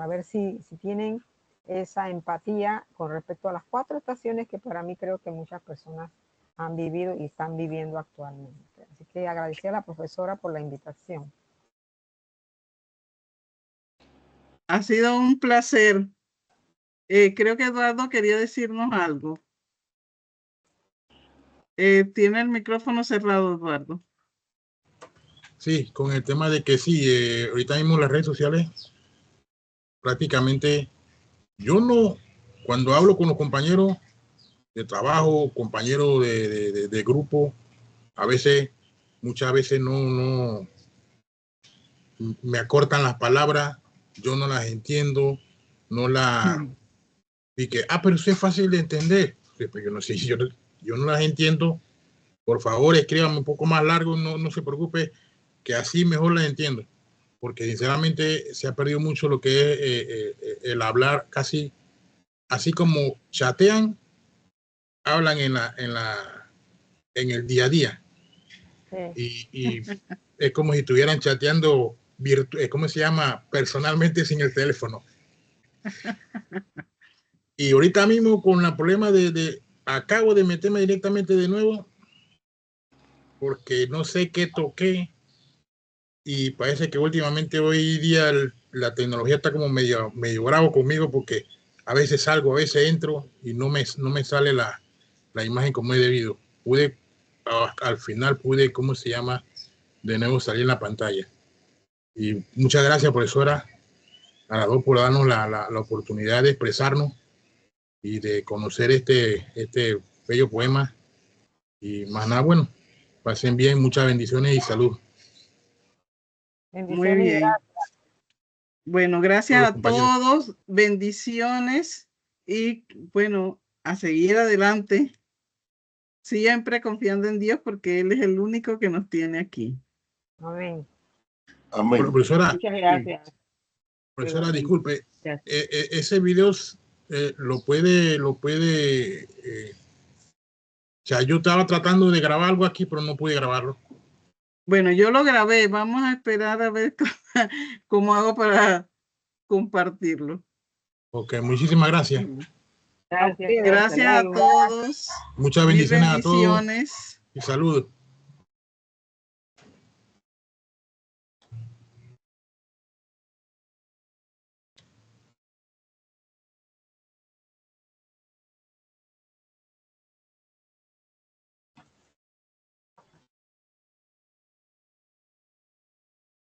ver si tienen esa empatía con respecto a las 4 estaciones que para mí creo que muchas personas han vivido y están viviendo actualmente. Así que agradecer a la profesora por la invitación. Ha sido un placer. Creo que Eduardo quería decirnos algo. Tiene el micrófono cerrado, Eduardo. Sí, con el tema de que sí, ahorita mismo las redes sociales, prácticamente, yo no, cuando hablo con los compañeros de trabajo, compañeros de grupo, a veces, muchas veces no me acortan las palabras, yo no las entiendo, no las... Y que, pero eso es fácil de entender. Pero yo no sé, yo no las entiendo. Por favor, escríbame un poco más largo, no se preocupe, que así mejor las entiendo. Porque sinceramente se ha perdido mucho lo que es el hablar casi, así como chatean, hablan en el día a día. Sí. Y es como si estuvieran chateando, ¿cómo se llama? Personalmente sin el teléfono. Y ahorita mismo con el problema acabo de meterme directamente de nuevo porque no sé qué toqué, y parece que últimamente hoy día la tecnología está como medio bravo conmigo, porque a veces salgo, a veces entro y no me sale la imagen como es debido. Al final pude, ¿cómo se llama? De nuevo salir en la pantalla. Y muchas gracias, profesora, a las dos por darnos la oportunidad de expresarnos y de conocer este bello poema. Y más nada, bueno, pasen bien, muchas bendiciones y salud. Muy bien. Bueno, gracias a todos, bendiciones, y bueno, a seguir adelante, siempre confiando en Dios, porque Él es el único que nos tiene aquí. Amén. Amén. Profesora, Muchas gracias. profesora, disculpe, ese video lo puede, o sea, yo estaba tratando de grabar algo aquí, pero no pude grabarlo. Bueno, yo lo grabé, vamos a esperar a ver cómo hago para compartirlo. Ok, muchísimas gracias. Gracias a todos. Muchas bendiciones a todos y saludos.